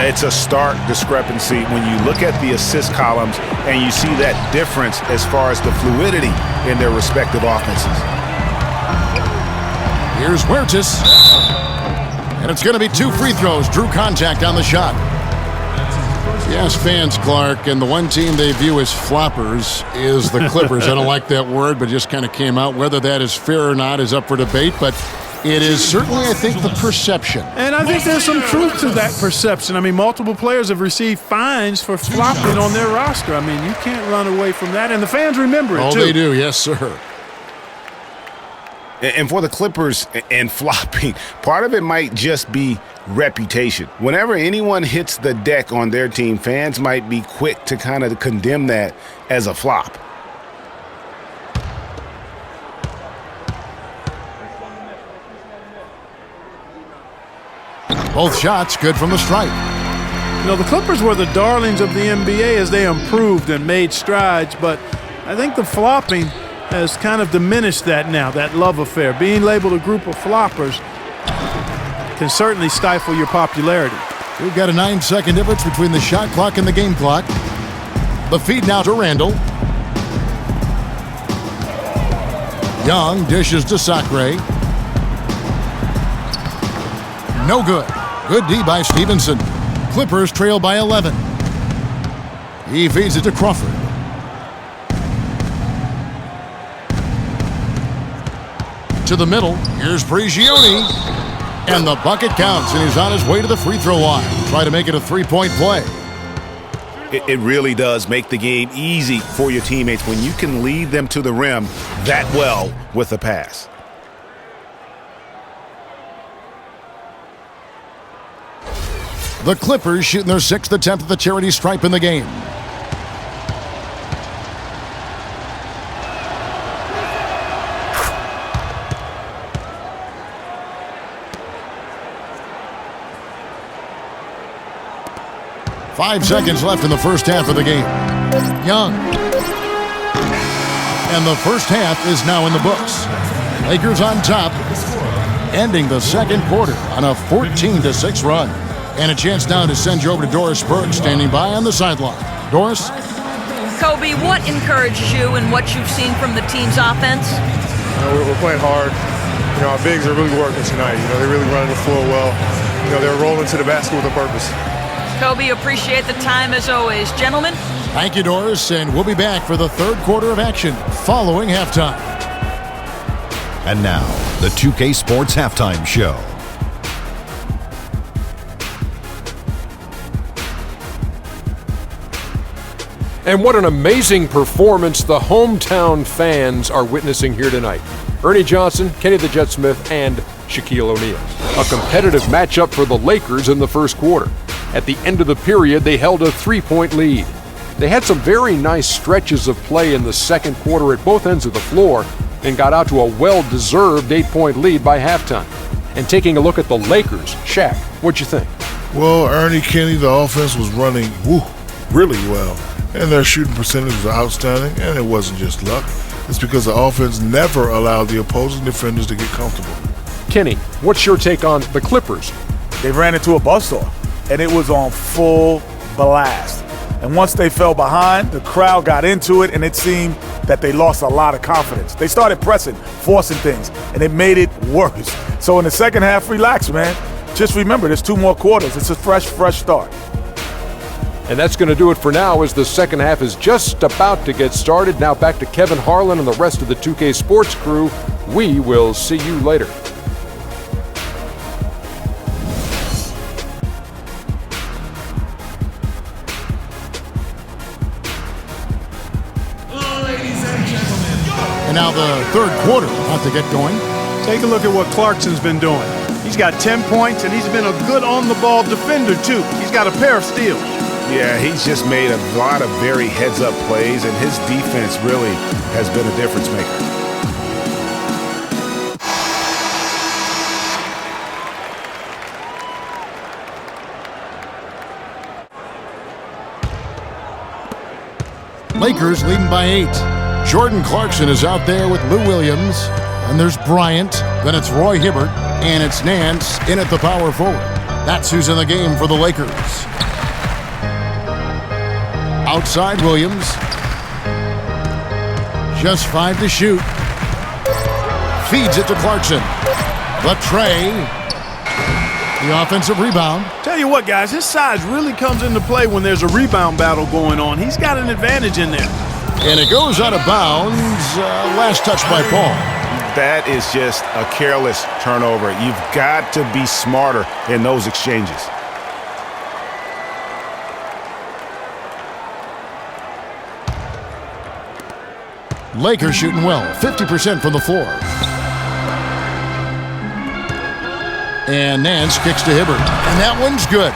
[SPEAKER 10] It's a stark discrepancy when you look at the assist columns and you see that difference as far as the fluidity in their respective offenses.
[SPEAKER 5] Here's Huertas. And it's going to be 2 free throws. Drew contact on the shot. Yes, fans, Clark, and the one team they view as floppers is the Clippers. I don't like that word, but just kind of came out. Whether that is fair or not is up for debate, but it is certainly, I think, the perception.
[SPEAKER 7] And I think there's some truth to that perception. I mean, multiple players have received fines for flopping on their roster. I mean, you can't run away from that, and the fans remember it, too.
[SPEAKER 5] Oh, they do, yes, sir.
[SPEAKER 10] And for the Clippers and flopping, part of it might just be reputation. Whenever anyone hits the deck on their team, fans might be quick to kind of condemn that as a flop.
[SPEAKER 5] Both shots good from the stripe.
[SPEAKER 7] You know, the Clippers were the darlings of the NBA as they improved and made strides, but I think the flopping has kind of diminished that now, that love affair. Being labeled a group of floppers can certainly stifle your popularity.
[SPEAKER 5] We've got a 9-second difference between the shot clock and the game clock. The feed now to Randall. Young dishes to Sacre. No good. Good D by Stevenson. Clippers trail by 11. He feeds it to Crawford. To the middle. Here's Prigioni. And the bucket counts, and he's on his way to the free throw line. Try to make it a 3-point play.
[SPEAKER 10] It really does make the game easy for your teammates when you can lead them to the rim that well with a pass.
[SPEAKER 5] The Clippers shooting their 6th attempt at the charity stripe in the game. Five seconds left in the first half of the game. Young. And the first half is now in the books. Lakers on top, ending the second quarter on a 14-6 run. And a chance now to send you over to Doris Berg, standing by on the sideline. Doris?
[SPEAKER 8] Kobe, what encourages you in what you've seen from the team's offense?
[SPEAKER 11] We're playing hard. You know, our bigs are really working tonight. You know, they're really running the floor well. You know, they're rolling to the basket with a purpose.
[SPEAKER 8] Kobe, appreciate the time as always. Gentlemen?
[SPEAKER 5] Thank you, Doris, and we'll be back for the third quarter of action following halftime.
[SPEAKER 1] And now, the 2K Sports Halftime Show.
[SPEAKER 2] And what an amazing performance the hometown fans are witnessing here tonight. Ernie Johnson, Kenny the Jet Smith, and Shaquille O'Neal. A competitive matchup for the Lakers in the first quarter. At the end of the period, they held a 3-point lead. They had some very nice stretches of play in the second quarter at both ends of the floor and got out to a well-deserved 8-point lead by halftime. And taking a look at the Lakers, Shaq, what'd you think?
[SPEAKER 4] Well, Ernie, Kenny, the offense was running really well. And their shooting percentage was outstanding, and it wasn't just luck. It's because the offense never allowed the opposing defenders to get comfortable.
[SPEAKER 2] Kenny, what's your take on the Clippers?
[SPEAKER 3] They ran into a buzzsaw, and it was on full blast. And once they fell behind, the crowd got into it, and it seemed that they lost a lot of confidence. They started pressing, forcing things, and it made it worse. So in the second half, relax, man. Just remember, there's 2 more quarters. It's a fresh start.
[SPEAKER 2] And that's going to do it for now as the second half is just about to get started. Now back to Kevin Harlan and the rest of the 2K Sports crew. We will see you later.
[SPEAKER 5] And now the third quarter about to get going.
[SPEAKER 7] Take a look at what Clarkson's been doing. He's got 10 points, and he's been a good on-the-ball defender, too. He's got a pair of steals.
[SPEAKER 10] Yeah, he's just made a lot of very heads-up plays, and his defense really has been a difference maker.
[SPEAKER 5] Lakers leading by 8. Jordan Clarkson is out there with Lou Williams. And there's Bryant. Then it's Roy Hibbert. And it's Nance in at the power forward. That's who's in the game for the Lakers. Outside Williams. Just 5 to shoot. Feeds it to Clarkson. The tray. The offensive rebound.
[SPEAKER 7] Tell you what, guys, his size really comes into play when there's a rebound battle going on. He's got an advantage in there.
[SPEAKER 5] And it goes out of bounds. Last touch by Paul.
[SPEAKER 6] That is just a careless turnover. You've got to be smarter in those exchanges.
[SPEAKER 5] Lakers shooting well, 50% from the floor. And Nance kicks to Hibbert. And that one's good.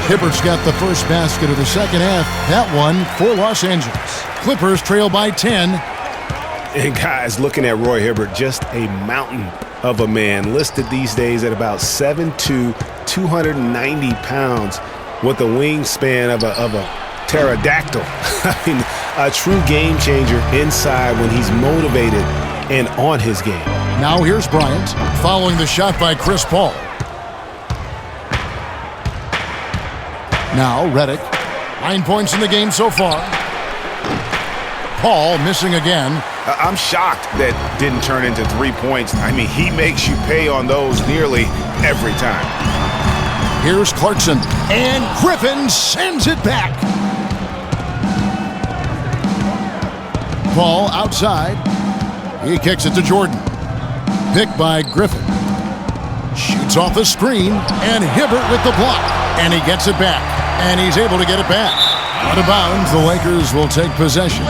[SPEAKER 5] Hibbert's got the first basket of the second half. That one for Los Angeles. Clippers trail by 10.
[SPEAKER 6] And guys, looking at Roy Hibbert, just a mountain of a man, listed these days at about 7'2", 290 pounds, with the wingspan of a pterodactyl. I mean, a true game changer inside when he's motivated and on his game.
[SPEAKER 5] Now here's Bryant, following the shot by Chris Paul. Now Redick, 9 points in the game so far. Paul missing again.
[SPEAKER 6] I'm shocked that didn't turn into 3 points. I mean, he makes you pay on those nearly every time.
[SPEAKER 5] Here's Clarkson, and Griffin sends it back. Paul outside. He kicks it to Jordan. Picked by Griffin. Shoots off the screen, and Hibbert with the block. And he gets it back, and he's able to get it back. Out of bounds, the Lakers will take possession.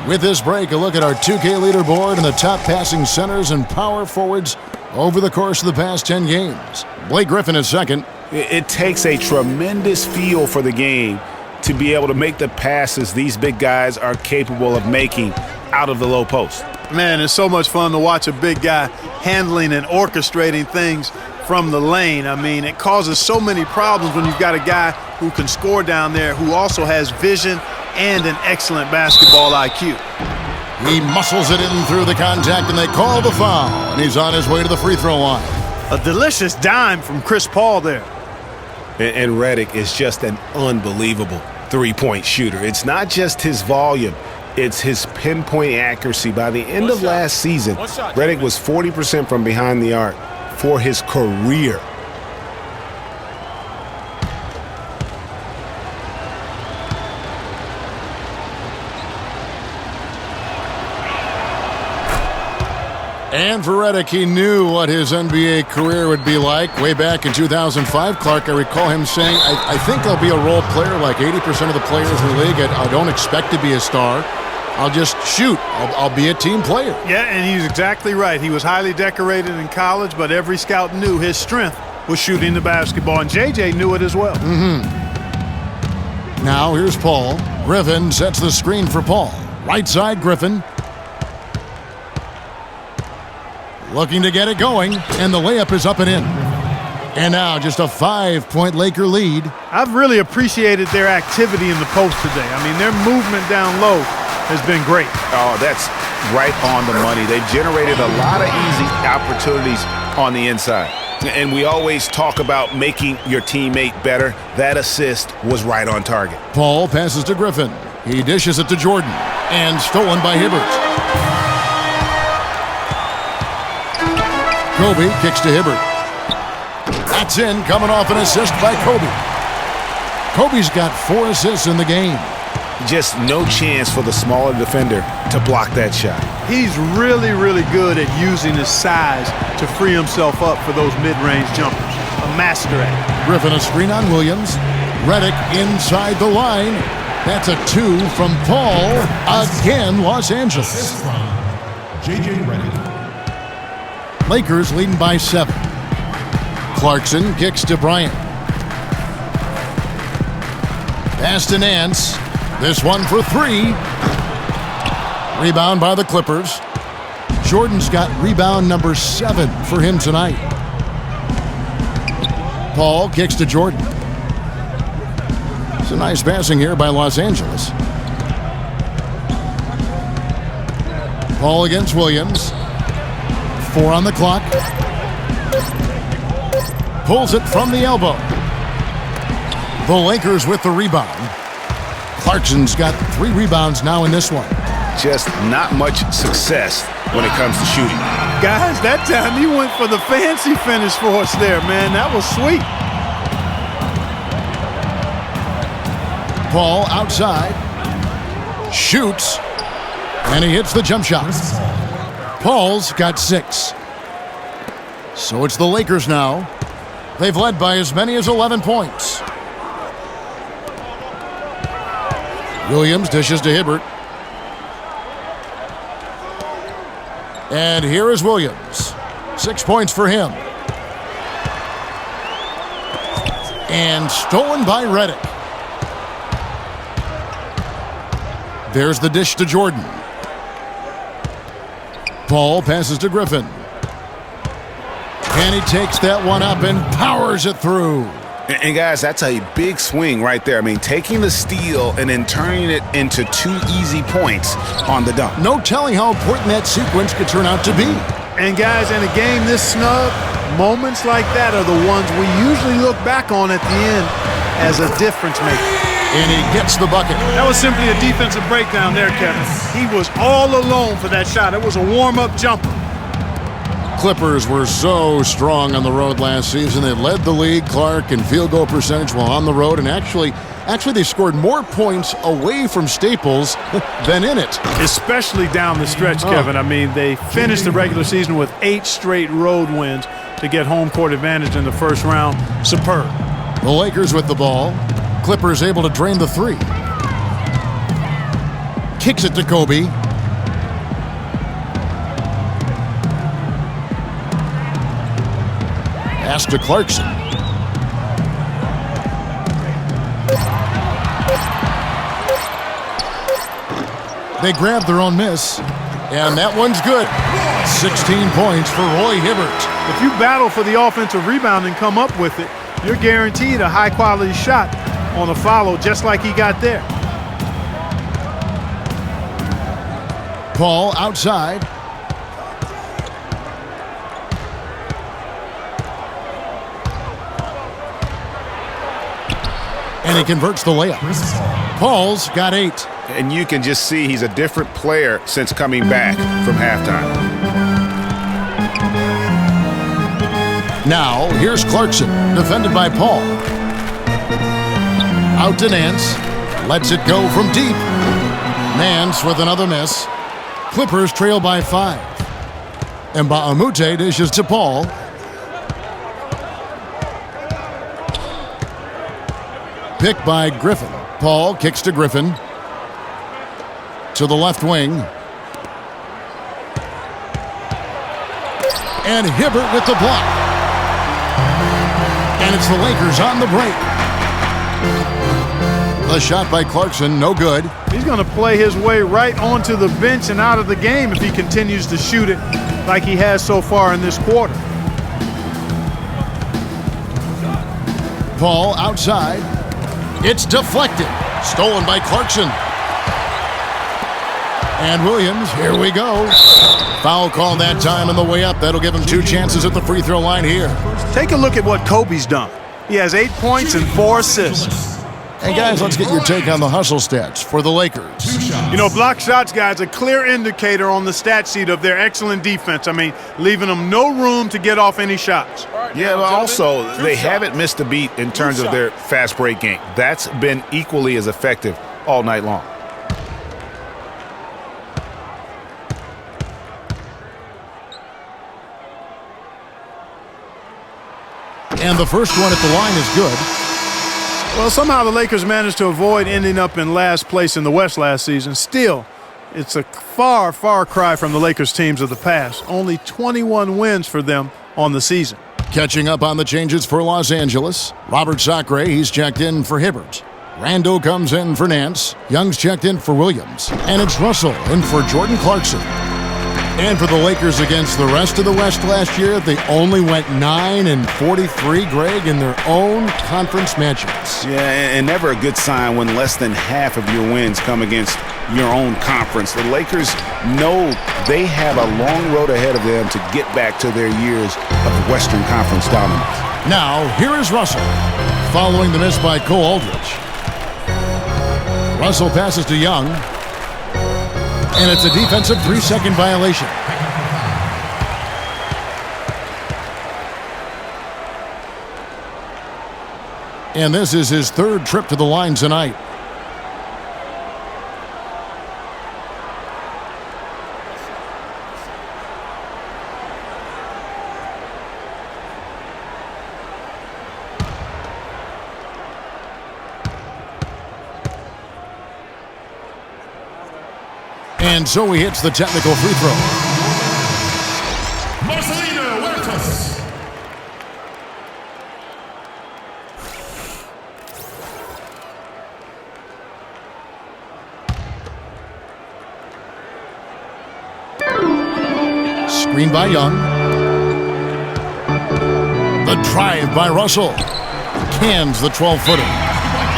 [SPEAKER 5] With this break, a look at our 2K leaderboard and the top passing centers and power forwards over the course of the past 10 games. Blake Griffin is second.
[SPEAKER 6] It takes a tremendous feel for the game to be able to make the passes these big guys are capable of making out of the low post.
[SPEAKER 7] Man, it's so much fun to watch a big guy handling and orchestrating things from the lane. I mean, it causes so many problems when you've got a guy who can score down there, who also has vision and an excellent basketball IQ.
[SPEAKER 5] He muscles it in through the contact, and they call the foul, and he's on his way to the free throw line.
[SPEAKER 7] A delicious dime from Chris Paul there.
[SPEAKER 6] And Redick is just an unbelievable three-point shooter. It's not just his volume, it's his pinpoint accuracy. By the end of last season, Redick was 40% from behind the arc for his career.
[SPEAKER 5] And for Redick, he knew what his NBA career would be like way back in 2005. Clark, I recall him saying, I think I'll be a role player like 80% of the players in the league. I don't expect to be a star. I'll just shoot. I'll be a team player.
[SPEAKER 7] Yeah, and he's exactly right. He was highly decorated in college, but every scout knew his strength was shooting the basketball, and JJ knew it as well.
[SPEAKER 5] Now here's Paul. Griffin sets the screen for Paul. Right side, Griffin. Looking to get it going, and the layup is up and in. And now just a 5-point Laker lead.
[SPEAKER 7] I've really appreciated their activity in the post today. I mean, their movement down low has been great.
[SPEAKER 6] Oh, that's right on the money. They've generated a lot of easy opportunities on the inside. And we always talk about making your teammate better. That assist was right on target.
[SPEAKER 5] Paul passes to Griffin. He dishes it to Jordan. And stolen by Hibbert. Kobe kicks to Hibbert. That's in, coming off an assist by Kobe. Kobe's got 4 assists in the game.
[SPEAKER 6] Just no chance for the smaller defender to block that shot.
[SPEAKER 7] He's really, really good at using his size to free himself up for those mid-range jumpers. A master at it.
[SPEAKER 5] Griffin a screen on Williams. Redick inside the line. That's a 2 from Paul. Again, Los Angeles.
[SPEAKER 9] Assist from J.J. Redick.
[SPEAKER 5] Lakers leading by 7. Clarkson kicks to Bryant. Pass to Nance. This one for 3. Rebound by the Clippers. Jordan's got rebound number 7 for him tonight. Paul kicks to Jordan. It's a nice passing here by Los Angeles. Ball against Williams. 4 on the clock. Pulls it from the elbow. The Lakers with the rebound. Clarkson's got 3 rebounds now in this one.
[SPEAKER 6] Just not much success when it comes to shooting.
[SPEAKER 7] Guys, that time he went for the fancy finish for us there, man. That was sweet.
[SPEAKER 5] Paul outside. Shoots. And he hits the jump shot. Paul's got 6. So it's the Lakers now. They've led by as many as 11 points. Williams dishes to Hibbert. And here is Williams. 6 points for him. And stolen by Redick. There's the dish to Jordan. Paul passes to Griffin. And he takes that one up and powers it through.
[SPEAKER 6] And guys, that's a big swing right there. I mean, taking the steal and then turning it into 2 easy points on the dunk.
[SPEAKER 5] No telling how important that sequence could turn out to be.
[SPEAKER 7] And guys, in a game this snug, moments like that are the ones we usually look back on at the end as a difference maker.
[SPEAKER 5] And he gets the bucket.
[SPEAKER 7] That was simply a defensive breakdown there, Kevin. He was all alone for that shot. It was a warm-up jumper.
[SPEAKER 5] Clippers were so strong on the road last season. They led the league, Clark, in field goal percentage while on the road. And actually they scored more points away from Staples than in it.
[SPEAKER 7] Especially down the stretch, Kevin. I mean, they finished the regular season with 8 straight road wins to get home court advantage in the first round. Superb.
[SPEAKER 5] The Lakers with the ball. Clippers able to drain the 3. Kicks it to Kobe. Pass to Clarkson. They grab their own miss, and that one's good. 16 points for Roy Hibbert.
[SPEAKER 7] If you battle for the offensive rebound and come up with it, you're guaranteed a high-quality shot on a follow, just like he got there.
[SPEAKER 5] Paul outside. And he converts the layup. Paul's got 8.
[SPEAKER 6] And you can just see he's a different player since coming back from halftime.
[SPEAKER 5] Now, here's Clarkson, defended by Paul. Out to Nance. Lets it go from deep. Nance with another miss. Clippers trail by 5. And Mbamute dishes to Paul. Picked by Griffin. Paul kicks to Griffin. To the left wing. And Hibbert with the block. And it's the Lakers on the break. The shot by Clarkson, no good.
[SPEAKER 7] He's going to play his way right onto the bench and out of the game if he continues to shoot it like he has so far in this quarter.
[SPEAKER 5] Paul outside. It's deflected. Stolen by Clarkson. And Williams, here we go. Foul call that time on the way up. That'll give him 2 chances at the free throw line here.
[SPEAKER 7] Take a look at what Kobe's done. He has 8 points and 4 assists.
[SPEAKER 5] Hey, guys, let's get your take on the hustle stats for the Lakers.
[SPEAKER 7] You know, block shots, guys, a clear indicator on the stat sheet of their excellent defense. I mean, leaving them no room to get off any shots.
[SPEAKER 6] Yeah, but also, they haven't missed a beat in terms of their fast break game. That's been equally as effective all night long.
[SPEAKER 5] And the first one at the line is good.
[SPEAKER 7] Well, somehow the Lakers managed to avoid ending up in last place in the West last season. Still, it's a far, far cry from the Lakers teams of the past. Only 21 wins for them on the season.
[SPEAKER 5] Catching up on the changes for Los Angeles. Robert Sacre, he's checked in for Hibbert. Randall comes in for Nance. Young's checked in for Williams. And it's Russell in for Jordan Clarkson. And for the Lakers against the rest of the West last year, they only went 9-43, Greg, in their own conference matchups.
[SPEAKER 6] Yeah, and never a good sign when less than half of your wins come against your own conference. The Lakers know they have a long road ahead of them to get back to their years of Western Conference dominance.
[SPEAKER 5] Now, here is Russell, following the miss by Cole Aldridge. Russell passes to Young, and it's a defensive 3-second violation. And this is his third trip to the line tonight. And so he hits the technical free throw.
[SPEAKER 9] Marcelino Huertas.
[SPEAKER 5] Screen by Young. The drive by Russell. Cans the 12-footer.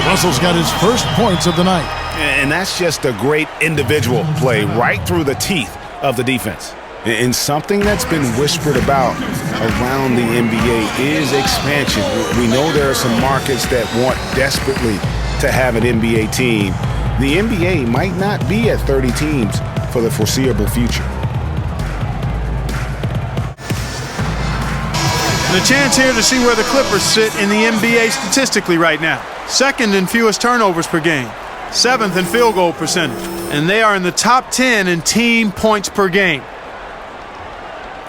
[SPEAKER 5] Russell's got his first points of the night.
[SPEAKER 6] And that's just a great individual play right through the teeth of the defense. And something that's been whispered about around the NBA is expansion. We know there are some markets that want desperately to have an NBA team. The NBA might not be at 30 teams for the foreseeable future.
[SPEAKER 7] And a chance here to see where the Clippers sit in the NBA statistically right now. Second in fewest turnovers per game. 7th in field goal percentage. And they are in the top 10 in team points per game.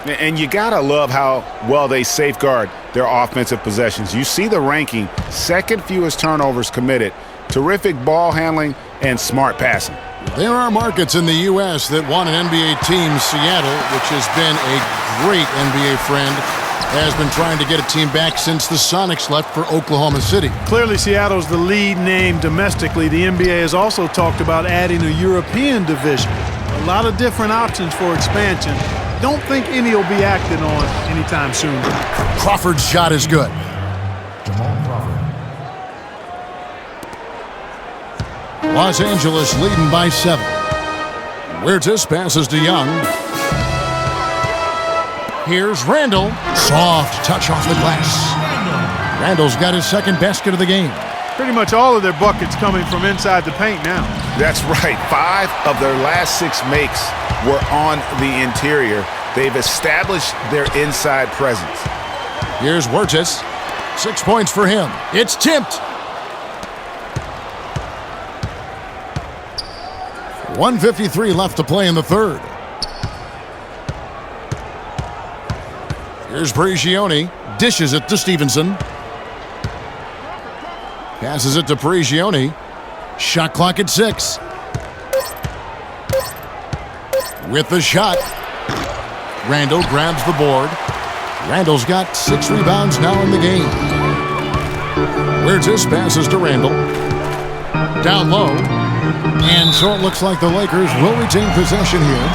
[SPEAKER 6] And you gotta love how well they safeguard their offensive possessions. You see the ranking, second fewest turnovers committed, terrific ball handling, and smart passing.
[SPEAKER 5] There are markets in the U.S. that want an NBA team. Seattle, which has been a great NBA friend, has been trying to get a team back since the Sonics left for Oklahoma City.
[SPEAKER 7] Clearly, Seattle's the lead name domestically. The NBA has also talked about adding a European division. A lot of different options for expansion. Don't think any will be acted on anytime soon.
[SPEAKER 5] Crawford's shot is good.
[SPEAKER 9] Jamal Crawford.
[SPEAKER 5] Los Angeles leading by 7. Huertas passes to Young. Here's Randall. Soft touch off the glass. Randall's got his second basket of the game.
[SPEAKER 7] Pretty much all of their buckets coming from inside the paint now.
[SPEAKER 6] That's right. 5 of their last 6 makes were on the interior. They've established their inside presence.
[SPEAKER 5] Here's Huertas. 6 points for him. It's tipped. 1:53 left to play in the third. Here's Prigioni. Dishes it to Stevenson. Passes it to Prigioni. Shot clock at 6. With the shot. Randall grabs the board. Randall's got 6 rebounds now in the game. Huertas passes to Randall. Down low. And so it looks like the Lakers will retain possession here.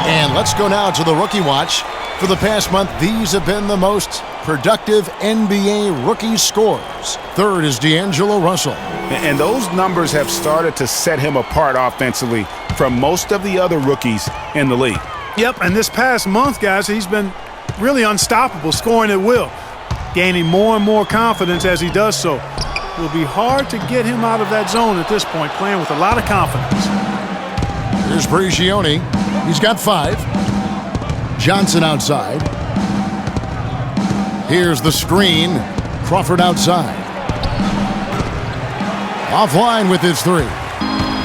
[SPEAKER 5] And let's go now to the rookie watch. For the past month, these have been the most productive NBA rookie scores. Third is D'Angelo Russell.
[SPEAKER 6] And those numbers have started to set him apart offensively from most of the other rookies in the league.
[SPEAKER 7] Yep, and this past month, guys, he's been really unstoppable, scoring at will, gaining more and more confidence as he does so. It will be hard to get him out of that zone at this point, playing with a lot of confidence.
[SPEAKER 5] Here's Prigioni. He's got 5. Johnson outside. Here's the screen. Crawford outside. Offline with his 3.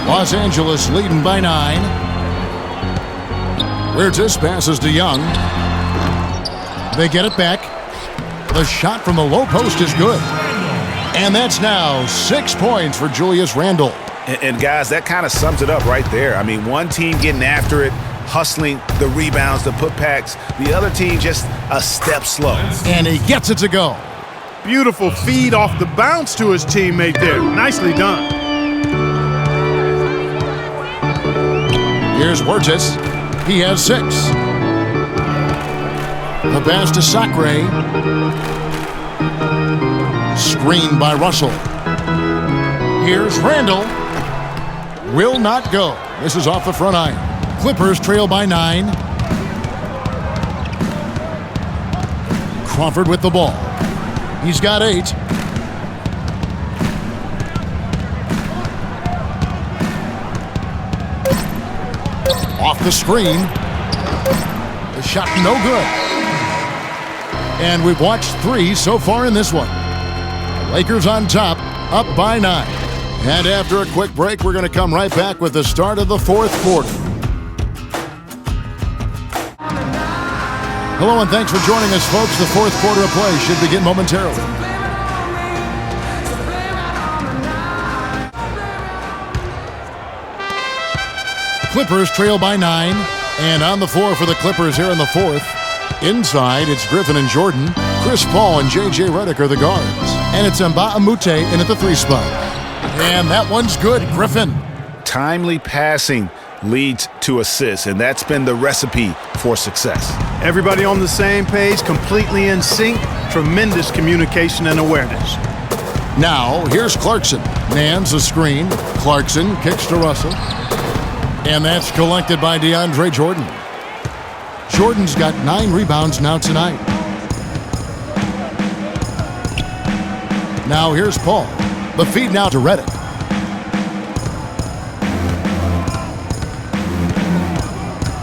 [SPEAKER 5] Los Angeles leading by 9. Huertas passes to Young. They get it back. The shot from the low post is good. And that's now 6 points for Julius Randle.
[SPEAKER 6] And guys, that kind of sums it up right there. I mean, one team getting after it, hustling the rebounds, the putbacks. The other team just a step slow.
[SPEAKER 5] And he gets it to go.
[SPEAKER 7] Beautiful feed off the bounce to his teammate there. Nicely done.
[SPEAKER 5] Here's Huertas. He has 6. The pass to Sacre. Screened by Russell. Here's Randall. Will not go. This is off the front iron. Clippers trail by 9. Crawford with the ball. He's got 8. Off the screen. The shot no good. And we've watched 3 so far in this one. Lakers on top, up by 9. And after a quick break, we're going to come right back with the start of the 4th quarter. Hello and thanks for joining us, folks. The 4th quarter of play should begin momentarily. Clippers trail by 9. And on the floor for the Clippers here in the 4th. Inside, it's Griffin and Jordan. Chris Paul and J.J. Redick are the guards. And it's Mba Amute in at the 3 spot. And that one's good, Griffin.
[SPEAKER 6] Timely passing leads to assists, and that's been the recipe for success.
[SPEAKER 7] Everybody on the same page, completely in sync. Tremendous communication and awareness.
[SPEAKER 5] Now, here's Clarkson. Mans a screen. Clarkson kicks to Russell. And that's collected by DeAndre Jordan. Jordan's got 9 rebounds now tonight. Now here's Paul. The feed now to Redick.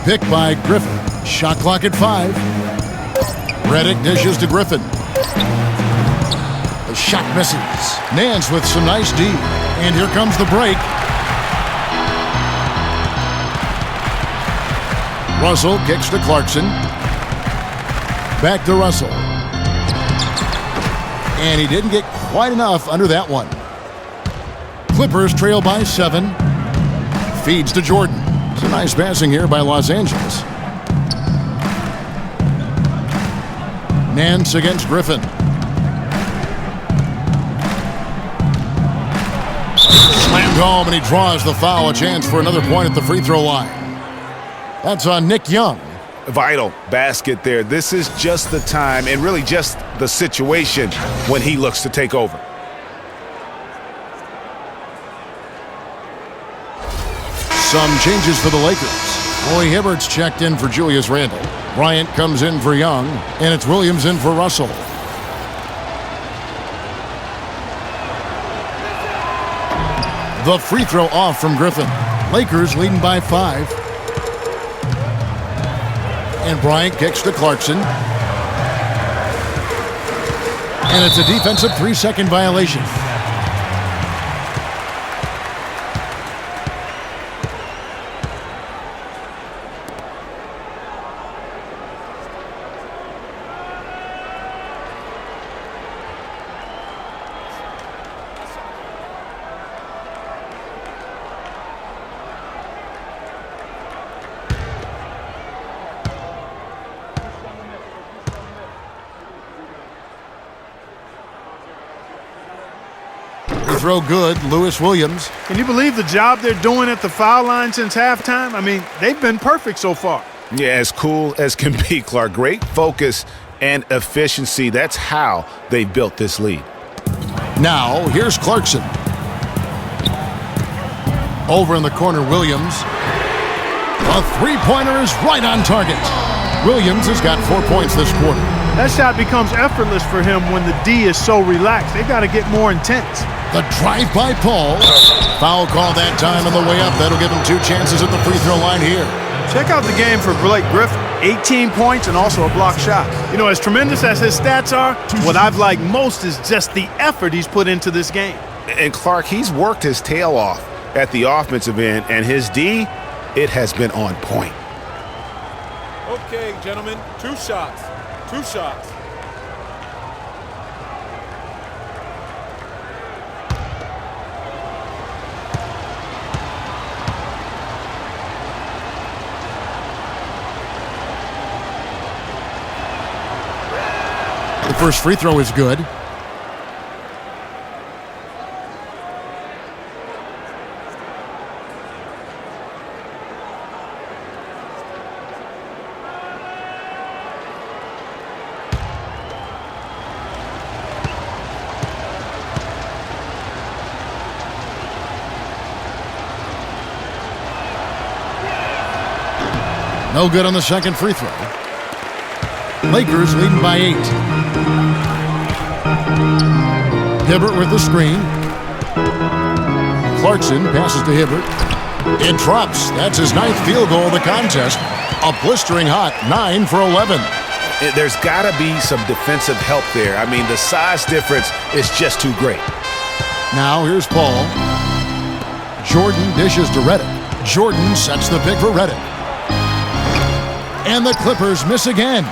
[SPEAKER 5] Picked by Griffin. Shot clock at 5. Redick dishes to Griffin. The shot misses. Nance with some nice D. And here comes the break. Russell kicks to Clarkson. Back to Russell. And he didn't get quite enough under that one. Clippers trail by 7. Feeds to Jordan. It's a nice passing here by Los Angeles. Nance against Griffin. Slammed home and he draws the foul. A chance for another point at the free throw line. That's on Nick Young.
[SPEAKER 6] Vital basket there. This is just the time and really just the situation when he looks to take over.
[SPEAKER 5] Some changes for the Lakers. Roy Hibbert's checked in for Julius Randle. Bryant comes in for Young, and it's Williams in for Russell. The free throw off from Griffin. Lakers leading by 5. And Bryant kicks to Clarkson. And it's a defensive 3-second violation. Throw good, Lewis Williams.
[SPEAKER 7] Can you believe the job they're doing at the foul line since halftime? I mean, they've been perfect so far.
[SPEAKER 6] Yeah, as cool as can be, Clark. Great focus and efficiency. That's how they built this lead.
[SPEAKER 5] Now, here's Clarkson. Over in the corner, Williams. A three-pointer is right on target. Williams has got 4 points this quarter.
[SPEAKER 7] That shot becomes effortless for him when the D is so relaxed. They've got to get more intense.
[SPEAKER 5] The drive by Paul. Foul call that time on the way up. That'll give him 2 chances at the free throw line here.
[SPEAKER 7] Check out the game for Blake Griffin. 18 points and also a block shot. You know, as tremendous as his stats are, what I've liked most is just the effort he's put into this game.
[SPEAKER 6] And Clark, he's worked his tail off at the offensive end, and his D, it has been on point.
[SPEAKER 12] Okay, gentlemen, 2 shots. 2 shots.
[SPEAKER 5] The first free throw is good. No good on the second free throw. Lakers leading by 8. Hibbert with the screen. Clarkson passes to Hibbert. It drops. That's his 9th field goal of the contest. A blistering hot 9 for 11.
[SPEAKER 6] There's got to be some defensive help there. I mean, the size difference is just too great.
[SPEAKER 5] Now here's Paul. Jordan dishes to Redick. Jordan sets the pick for Redick. And the Clippers miss again.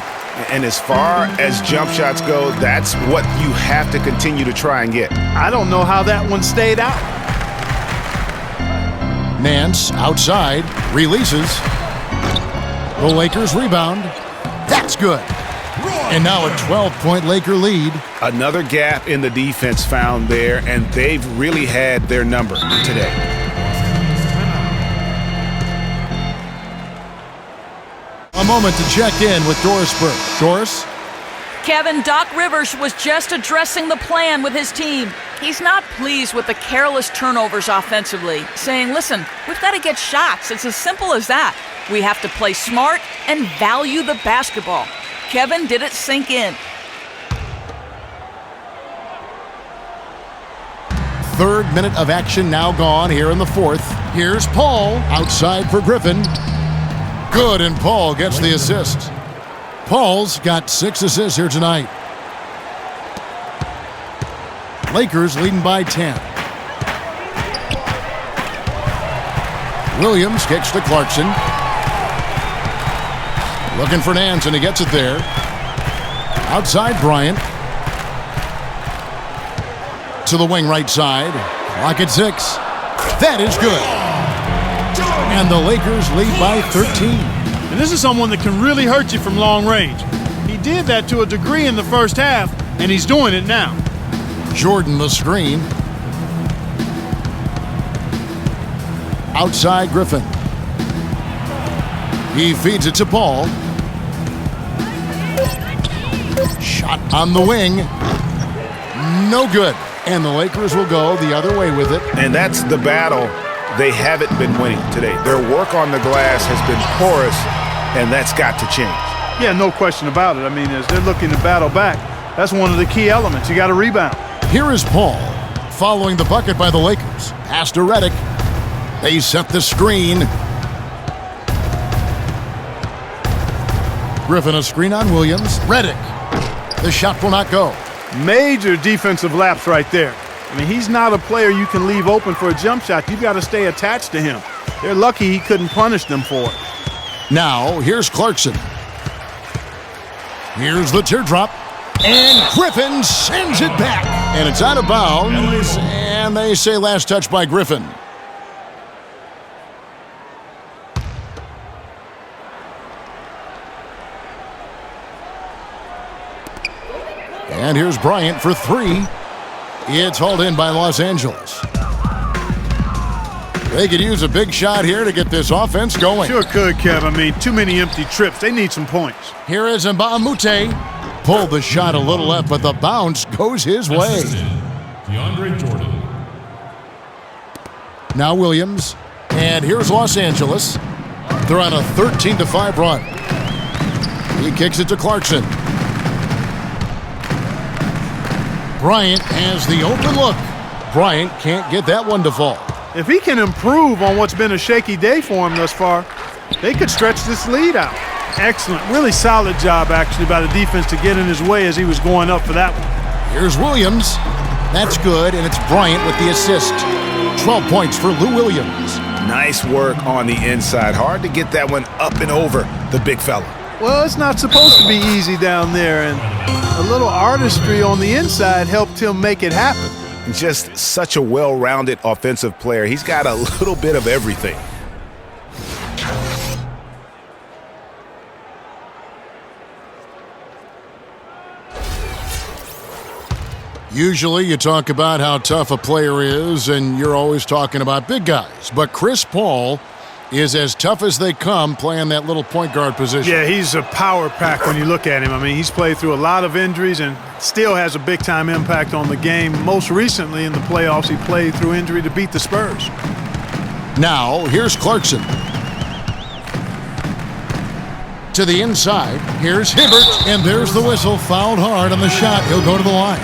[SPEAKER 6] And as far as jump shots go, that's what you have to continue to try and get.
[SPEAKER 7] I don't know how that one stayed out.
[SPEAKER 5] Nance outside, releases. The Lakers rebound. That's good. And now a 12-point Laker lead.
[SPEAKER 6] Another gap in the defense found there, and they've really had their number today.
[SPEAKER 5] A moment to check in with Doris Burke. Doris?
[SPEAKER 8] Kevin, Doc Rivers was just addressing the plan with his team. He's not pleased with the careless turnovers offensively, saying, listen, we've got to get shots. It's as simple as that. We have to play smart and value the basketball. Kevin did it sink in.
[SPEAKER 5] Third minute of action now gone here in the fourth. Here's Paul outside for Griffin. Good, and Paul gets the assist. Paul's got 6 assists here tonight. Lakers leading by 10. Williams kicks to Clarkson. Looking for Nance, and he gets it there. Outside Bryant. To the wing right side. Clock at 6. That is good. And the Lakers lead by 13.
[SPEAKER 7] And this is someone that can really hurt you from long range. He did that to a degree in the first half, and he's doing it now.
[SPEAKER 5] Jordan the screen. Outside Griffin. He feeds it to Paul. Shot on the wing. No good. And the Lakers will go the other way with it.
[SPEAKER 6] And that's the battle they haven't been winning today. Their work on the glass has been porous, and that's got to change.
[SPEAKER 7] Yeah, no question about it. I mean, as they're looking to battle back, that's one of the key elements. You got to rebound.
[SPEAKER 5] Here is Paul, following the bucket by the Lakers. Pass to Redick. They set the screen. Griffin a screen on Williams. Redick. The shot will not go.
[SPEAKER 7] Major defensive lapse right there. I mean, he's not a player you can leave open for a jump shot. You've got to stay attached to him. They're lucky he couldn't punish them for it.
[SPEAKER 5] Now, here's Clarkson. Here's the teardrop. And Griffin sends it back. And it's out of bounds. And they say last touch by Griffin. And here's Bryant for 3. It's hauled in by Los Angeles. They could use a big shot here to get this offense going.
[SPEAKER 7] Sure could, Kev. I mean, too many empty trips. They need some points.
[SPEAKER 5] Here is Mbamute. Pulled the shot a little left, but the bounce goes his way.
[SPEAKER 9] DeAndre Jordan.
[SPEAKER 5] Now Williams. And here's Los Angeles. They're on a 13-5 run. He kicks it to Clarkson. Bryant has the open look. Bryant can't get that one to fall.
[SPEAKER 7] If he can improve on what's been a shaky day for him thus far, they could stretch this lead out. Excellent. Really solid job, actually, by the defense to get in his way as he was going up for that one.
[SPEAKER 5] Here's Williams. That's good, and it's Bryant with the assist. 12 points for Lou Williams.
[SPEAKER 6] Nice work on the inside. Hard to get that one up and over the big fella.
[SPEAKER 7] Well, it's not supposed to be easy down there, and a little artistry on the inside helped him make it happen.
[SPEAKER 6] Just such a well-rounded offensive player. He's got a little bit of everything.
[SPEAKER 5] Usually you talk about how tough a player is, and you're always talking about big guys. But Chris Paul is as tough as they come playing that little point guard position.
[SPEAKER 7] Yeah, he's a power pack when you look at him. I mean, he's played through a lot of injuries and still has a big-time impact on the game. Most recently in the playoffs, he played through injury to beat the Spurs.
[SPEAKER 5] Now, here's Clarkson. To the inside. Here's Hibbert. And there's the whistle. Fouled hard on the shot. He'll go to the line.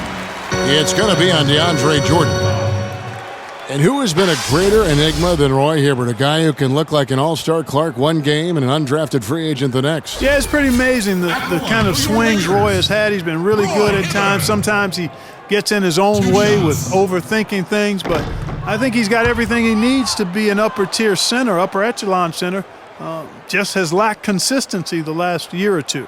[SPEAKER 5] It's going to be on DeAndre Jordan. And who has been a greater enigma than Roy Hibbert? A guy who can look like an all-star Clark one game and an undrafted free agent the next.
[SPEAKER 7] Yeah, it's pretty amazing the kind of swings Roy has had. He's been really good at times. Sometimes he gets in his own way with overthinking things, but I think he's got everything he needs to be an upper-tier center, upper echelon center. Just has lacked consistency the last year or two.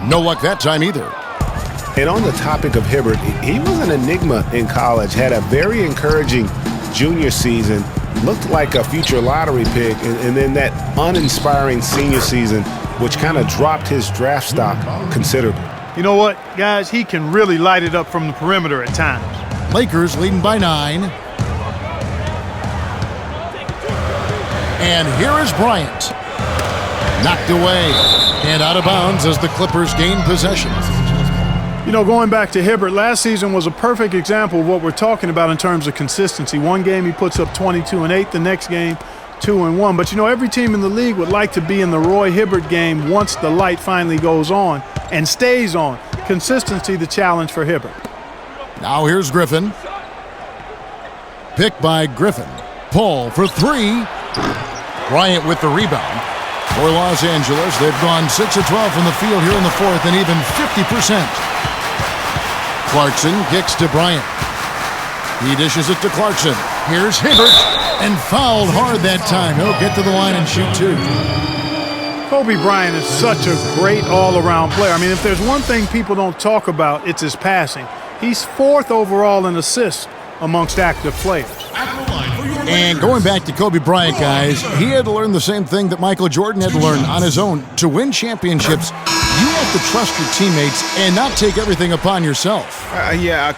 [SPEAKER 5] No luck that time either.
[SPEAKER 6] And on the topic of Hibbert, he was an enigma in college, had a very encouraging junior season, looked like a future lottery pick, and then that uninspiring senior season, which kind of dropped his draft stock considerably.
[SPEAKER 7] You know what, guys? He can really light it up from the perimeter at times.
[SPEAKER 5] Lakers leading by 9. And here is Bryant. Knocked away and out of bounds as the Clippers gain possession.
[SPEAKER 7] You know, going back to Hibbert, last season was a perfect example of what we're talking about in terms of consistency. One game he puts up 22 and 8, the next game 2 and 1. But you know, every team in the league would like to be in the Roy Hibbert game once the light finally goes on and stays on. Consistency, the challenge for Hibbert.
[SPEAKER 5] Now here's Griffin. Picked by Griffin. Pull for 3. Bryant with the rebound. For Los Angeles, they've gone 6 of 12 from the field here in the fourth and even 50%. Clarkson kicks to Bryant. He dishes it to Clarkson. Here's Hibbert, and fouled hard that time. He'll get to the line and shoot 2.
[SPEAKER 7] Kobe Bryant is such a great all-around player. I mean, if there's one thing people don't talk about, it's his passing. He's 4th overall in assists amongst active players.
[SPEAKER 5] And going back to Kobe Bryant, guys, he had to learn the same thing that Michael Jordan had to learn on his own. To win championships, you have to trust your teammates and not take everything upon yourself.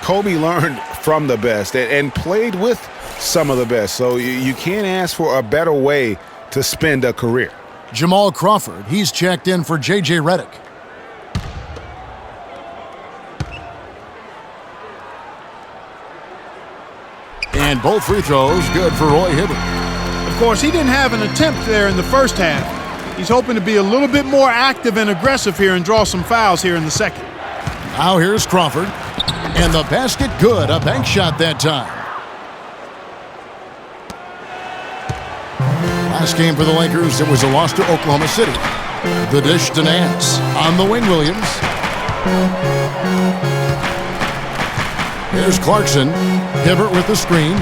[SPEAKER 6] Kobe learned from the best and played with some of the best, so you can't ask for a better way to spend a career.
[SPEAKER 5] Jamal Crawford, he's checked in for J.J. Redick. And both free throws good for Roy Hibbert.
[SPEAKER 7] Of course, he didn't have an attempt there in the first half. He's hoping to be a little bit more active and aggressive here and draw some fouls here in the second.
[SPEAKER 5] Now here's Crawford. And the basket good. A bank shot that time. Last game for the Lakers, it was a loss to Oklahoma City. The dish to Nance. On the wing, Williams. Here's Clarkson. Hibbert with the screen.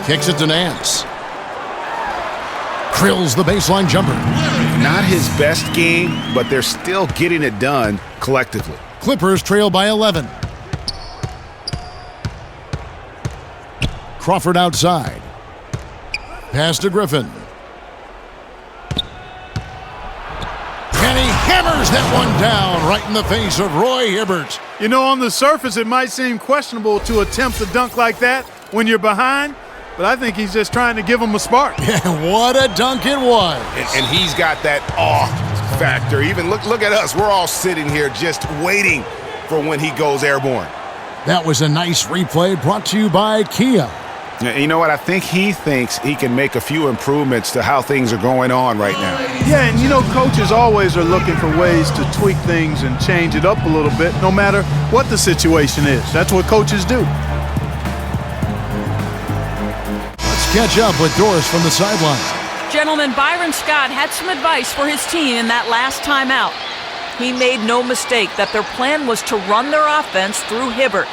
[SPEAKER 5] Kicks it to Nance. Drills the baseline jumper.
[SPEAKER 6] Not his best game, but they're still getting it done collectively.
[SPEAKER 5] Clippers trail by 11. Crawford outside. Pass to Griffin. And he hammers that one down right in the face of Roy Hibbert.
[SPEAKER 7] You know, on the surface, it might seem questionable to attempt a dunk like that when you're behind, but I think he's just trying to give him a spark.
[SPEAKER 5] Yeah, what a dunk it was.
[SPEAKER 6] And he's got that awe factor. Even look at us. We're all sitting here just waiting for when he goes airborne.
[SPEAKER 5] That was a nice replay brought to you by Kia.
[SPEAKER 6] You know what? I think he thinks he can make a few improvements to how things are going on right now.
[SPEAKER 7] Yeah, and you know, coaches always are looking for ways to tweak things and change it up a little bit, no matter what the situation is. That's what coaches do.
[SPEAKER 5] Let's catch up with Doris from the sideline.
[SPEAKER 8] Gentlemen, Byron Scott had some advice for his team in that last timeout. He made no mistake that their plan was to run their offense through Hibbert.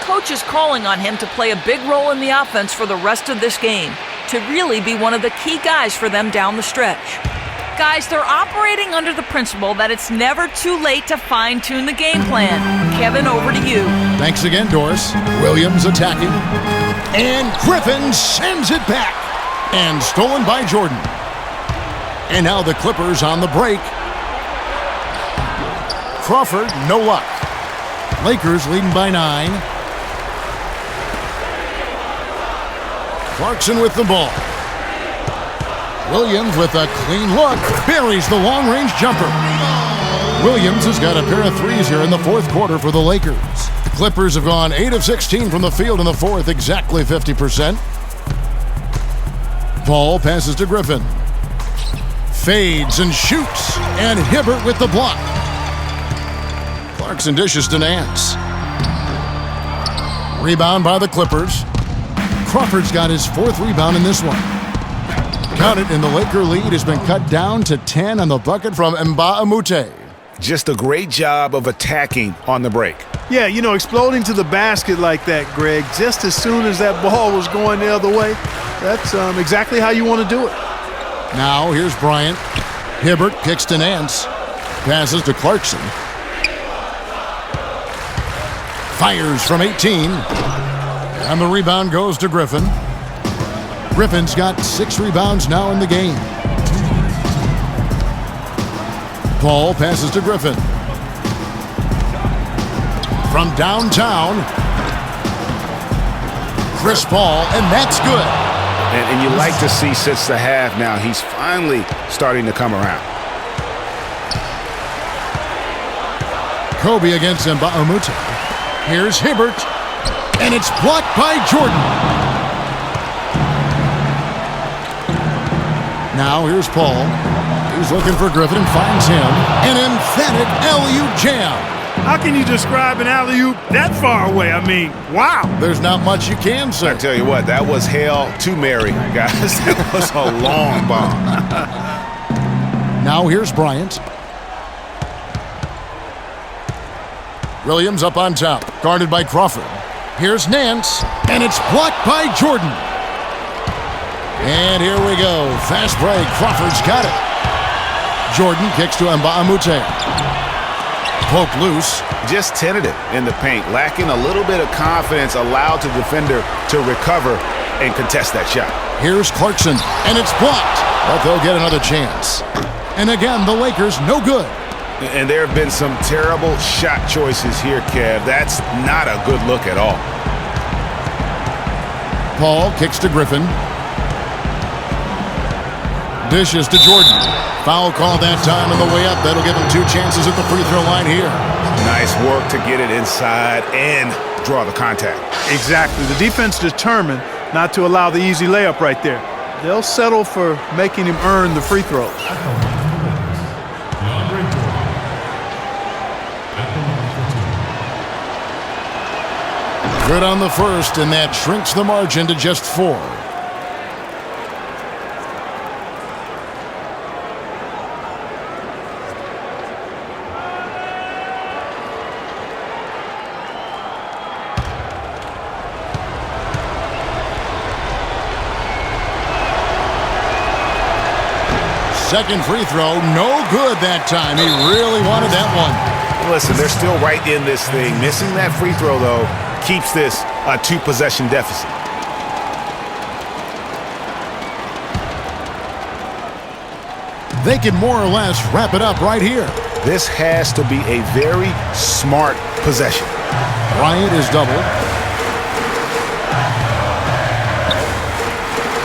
[SPEAKER 8] Coach is calling on him to play a big role in the offense for the rest of this game, to really be one of the key guys for them down the stretch. Guys, they're operating under the principle that it's never too late to fine-tune the game plan. Kevin, over to you.
[SPEAKER 5] Thanks again, Doris. Williams attacking. And Griffin sends it back. And stolen by Jordan. And now the Clippers on the break. Crawford, no luck. Lakers leading by 9. Clarkson with the ball. Williams with a clean look. Buries the long-range jumper. Williams has got a pair of threes here in the fourth quarter for the Lakers. The Clippers have gone 8 of 16 from the field in the fourth, exactly 50%. Paul passes to Griffin. Fades and shoots. And Hibbert with the block. Clarkson dishes to Nance. Rebound by the Clippers. Crawford's got his fourth rebound in this one. Count it, and the Laker lead has been cut down to 10 on the bucket from Mbah-a-Moute.
[SPEAKER 10] Just a great job of attacking on the break.
[SPEAKER 7] Yeah, you know, exploding to the basket like that, Greg, just as soon as that ball was going the other way, that's exactly how you want to do it.
[SPEAKER 5] Now here's Bryant. Hibbert kicks to Nance. Passes to Clarkson. Fires from 18. And the rebound goes to Griffin. Griffin's got 6 rebounds now in the game. Paul passes to Griffin. From downtown, Chris Paul, and that's good.
[SPEAKER 10] And you like to see since the half now, he's finally starting to come around.
[SPEAKER 5] Kobe against Mbah-a-Moute. Here's Hibbert, and it's blocked by Jordan. Now here's Paul. He's looking for Griffin and finds him. An emphatic alley-oop jam.
[SPEAKER 7] How can you describe an alley-oop that far away? I mean, wow.
[SPEAKER 5] There's not much you can say.
[SPEAKER 10] I tell you what, that was Hail to Mary, guys. That was a long bomb.
[SPEAKER 5] Now here's Bryant. Williams up on top, guarded by Crawford. Here's Nance, and it's blocked by Jordan. And here we go. Fast break. Crawford's got it. Jordan kicks to Mbah-a-Moute. Poke loose.
[SPEAKER 10] Just tentative in the paint, lacking a little bit of confidence, allowed the defender to recover and contest that shot.
[SPEAKER 5] Here's Clarkson, and it's blocked, but they'll get another chance. And again, the Lakers no good.
[SPEAKER 10] And there have been some terrible shot choices here, Kev. That's not a good look at all.
[SPEAKER 5] Paul kicks to Griffin. Dishes to Jordan. Foul call that time on the way up. That'll give him 2 chances at the free throw line here.
[SPEAKER 10] Nice work to get it inside and draw the contact.
[SPEAKER 7] Exactly. The defense determined not to allow the easy layup right there. They'll settle for making him earn the free throws.
[SPEAKER 5] Good on the first, and that shrinks the margin to just 4. Second free throw, no good that time. He really wanted that one.
[SPEAKER 10] Listen, they're still right in this thing. Missing that free throw, though, keeps this a 2-possession deficit.
[SPEAKER 5] They can more or less wrap it up right here.
[SPEAKER 10] This has to be a very smart possession.
[SPEAKER 5] Bryant is doubled.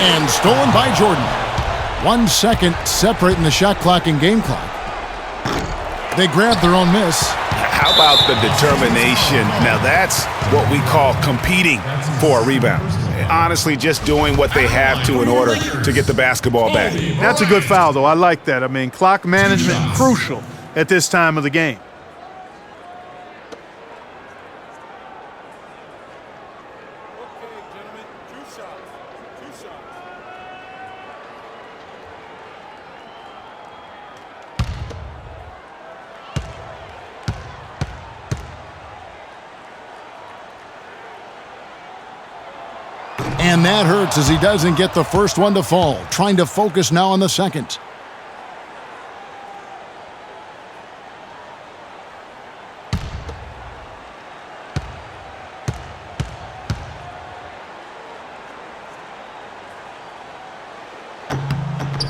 [SPEAKER 5] And stolen by Jordan. 1 second separating the shot clock and game clock. They grabbed their own miss.
[SPEAKER 10] How about the determination? Now that's what we call competing for a rebound. Honestly, just doing what they have to in order to get the basketball back.
[SPEAKER 7] That's a good foul, though. I like that. I mean, clock management crucial at this time of the game.
[SPEAKER 5] And that hurts as he doesn't get the first one to fall. Trying to focus now on the second.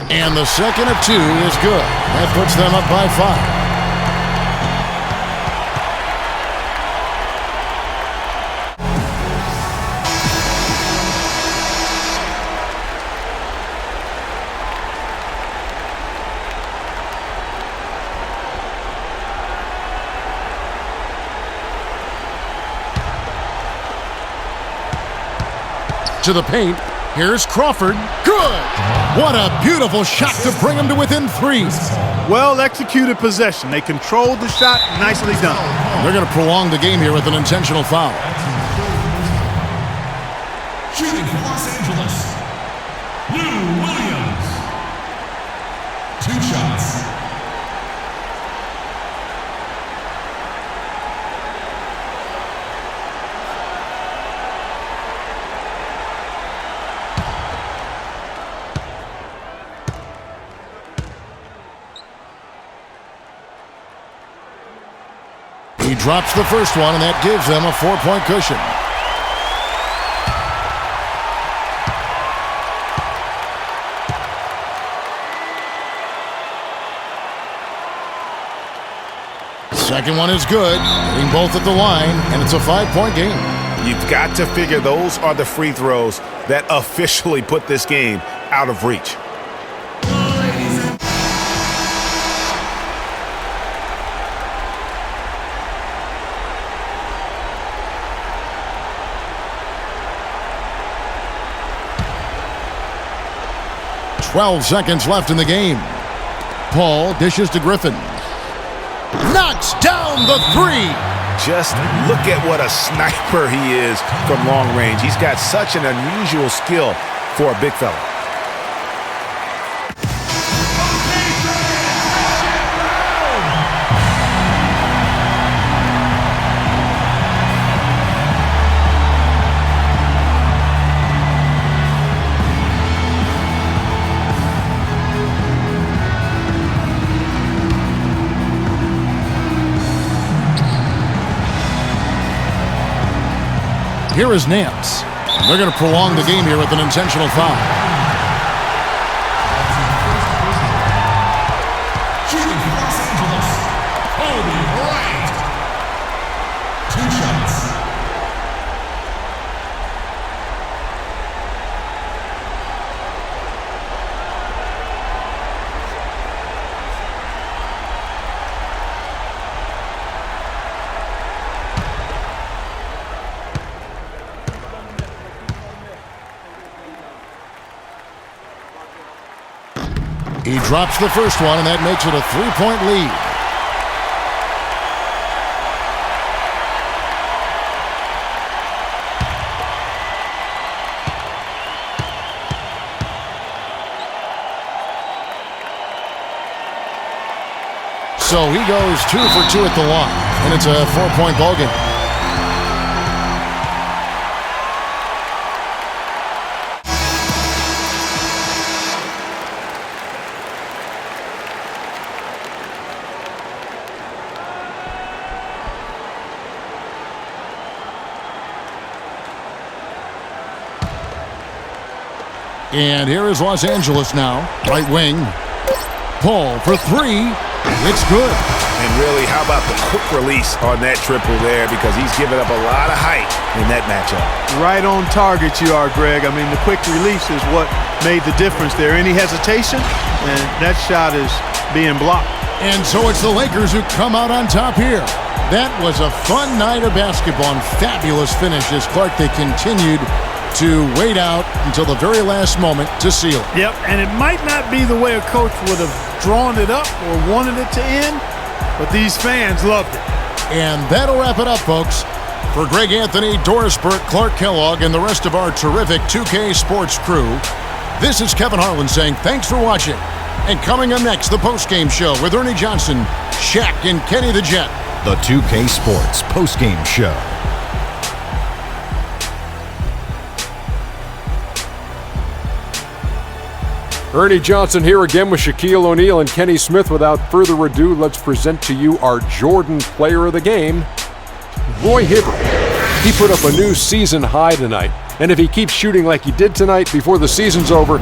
[SPEAKER 5] And the second of 2 is good. That puts them up by 5. to the paint. Here's Crawford. Good! What a beautiful shot to bring him to within 3.
[SPEAKER 7] Well-executed possession. They controlled the shot. Nicely done.
[SPEAKER 5] They're going to prolong the game here with an intentional foul.
[SPEAKER 9] Shooting for Los Angeles, Lou Williams. 2 shots.
[SPEAKER 5] He drops the first one, and that gives them a 4-point cushion. Second one is good, hitting both at the line, and it's a 5-point game.
[SPEAKER 6] You've got to figure those are the free throws that officially put this game out of reach.
[SPEAKER 5] "12 seconds left in the game. Paul dishes to Griffin. Knocks down the 3.
[SPEAKER 6] Just look at what a sniper he is from long range. He's got such an unusual skill for a big fella.
[SPEAKER 5] Here is Nance. They're going to prolong the game here with an intentional foul.
[SPEAKER 9] Shooting for Los Angeles, Kobe Bryant. 2 shots.
[SPEAKER 5] He drops the first one, and that makes it a 3-point lead. So he goes 2 for 2 at the line, and it's a 4-point ball game. And here is Los Angeles now. Right wing. Paul for 3. It's good.
[SPEAKER 6] And really, how about the quick release on that triple there, because he's given up a lot of height in that matchup.
[SPEAKER 7] Right on target you are, Greg. I mean, the quick release is what made the difference there. Any hesitation, and that shot is being blocked.
[SPEAKER 5] And so it's the Lakers who come out on top here. That was a fun night of basketball and fabulous finish as Clark, they continued to wait out until the very last moment to seal it.
[SPEAKER 7] Yep, and it might not be the way a coach would have drawn it up or wanted it to end, but these fans loved it.
[SPEAKER 5] And that'll wrap it up, folks. For Greg Anthony, Doris Burke, Clark Kellogg, and the rest of our terrific 2K Sports crew, this is Kevin Harlan saying thanks for watching. And coming up next, the Postgame Show with Ernie Johnson, Shaq, and Kenny the Jet.
[SPEAKER 1] The 2K Sports Postgame Show.
[SPEAKER 2] Ernie Johnson here again with Shaquille O'Neal and Kenny Smith. Without further ado, let's present to you our Jordan Player of the Game, Roy Hibbert. He put up a new season high tonight, and if he keeps shooting like he did tonight before the season's over,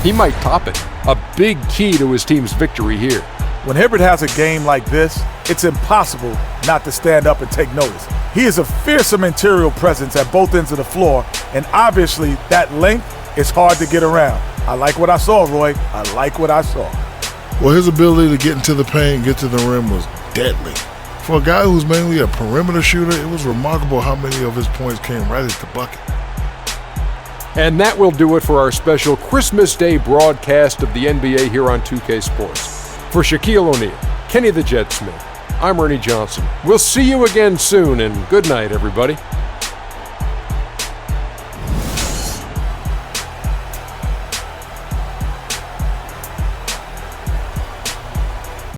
[SPEAKER 2] he might top it. A big key to his team's victory here.
[SPEAKER 3] When Hibbert has a game like this, it's impossible not to stand up and take notice. He is a fearsome interior presence at both ends of the floor, and obviously that length is hard to get around. I like what I saw, Roy. I like what I saw.
[SPEAKER 4] Well, his ability to get into the paint and get to the rim was deadly. For a guy who's mainly a perimeter shooter, it was remarkable how many of his points came right at the bucket.
[SPEAKER 2] And that will do it for our special Christmas Day broadcast of the NBA here on 2K Sports. For Shaquille O'Neal, Kenny the Jet Smith, I'm Ernie Johnson. We'll see you again soon, and good night, everybody.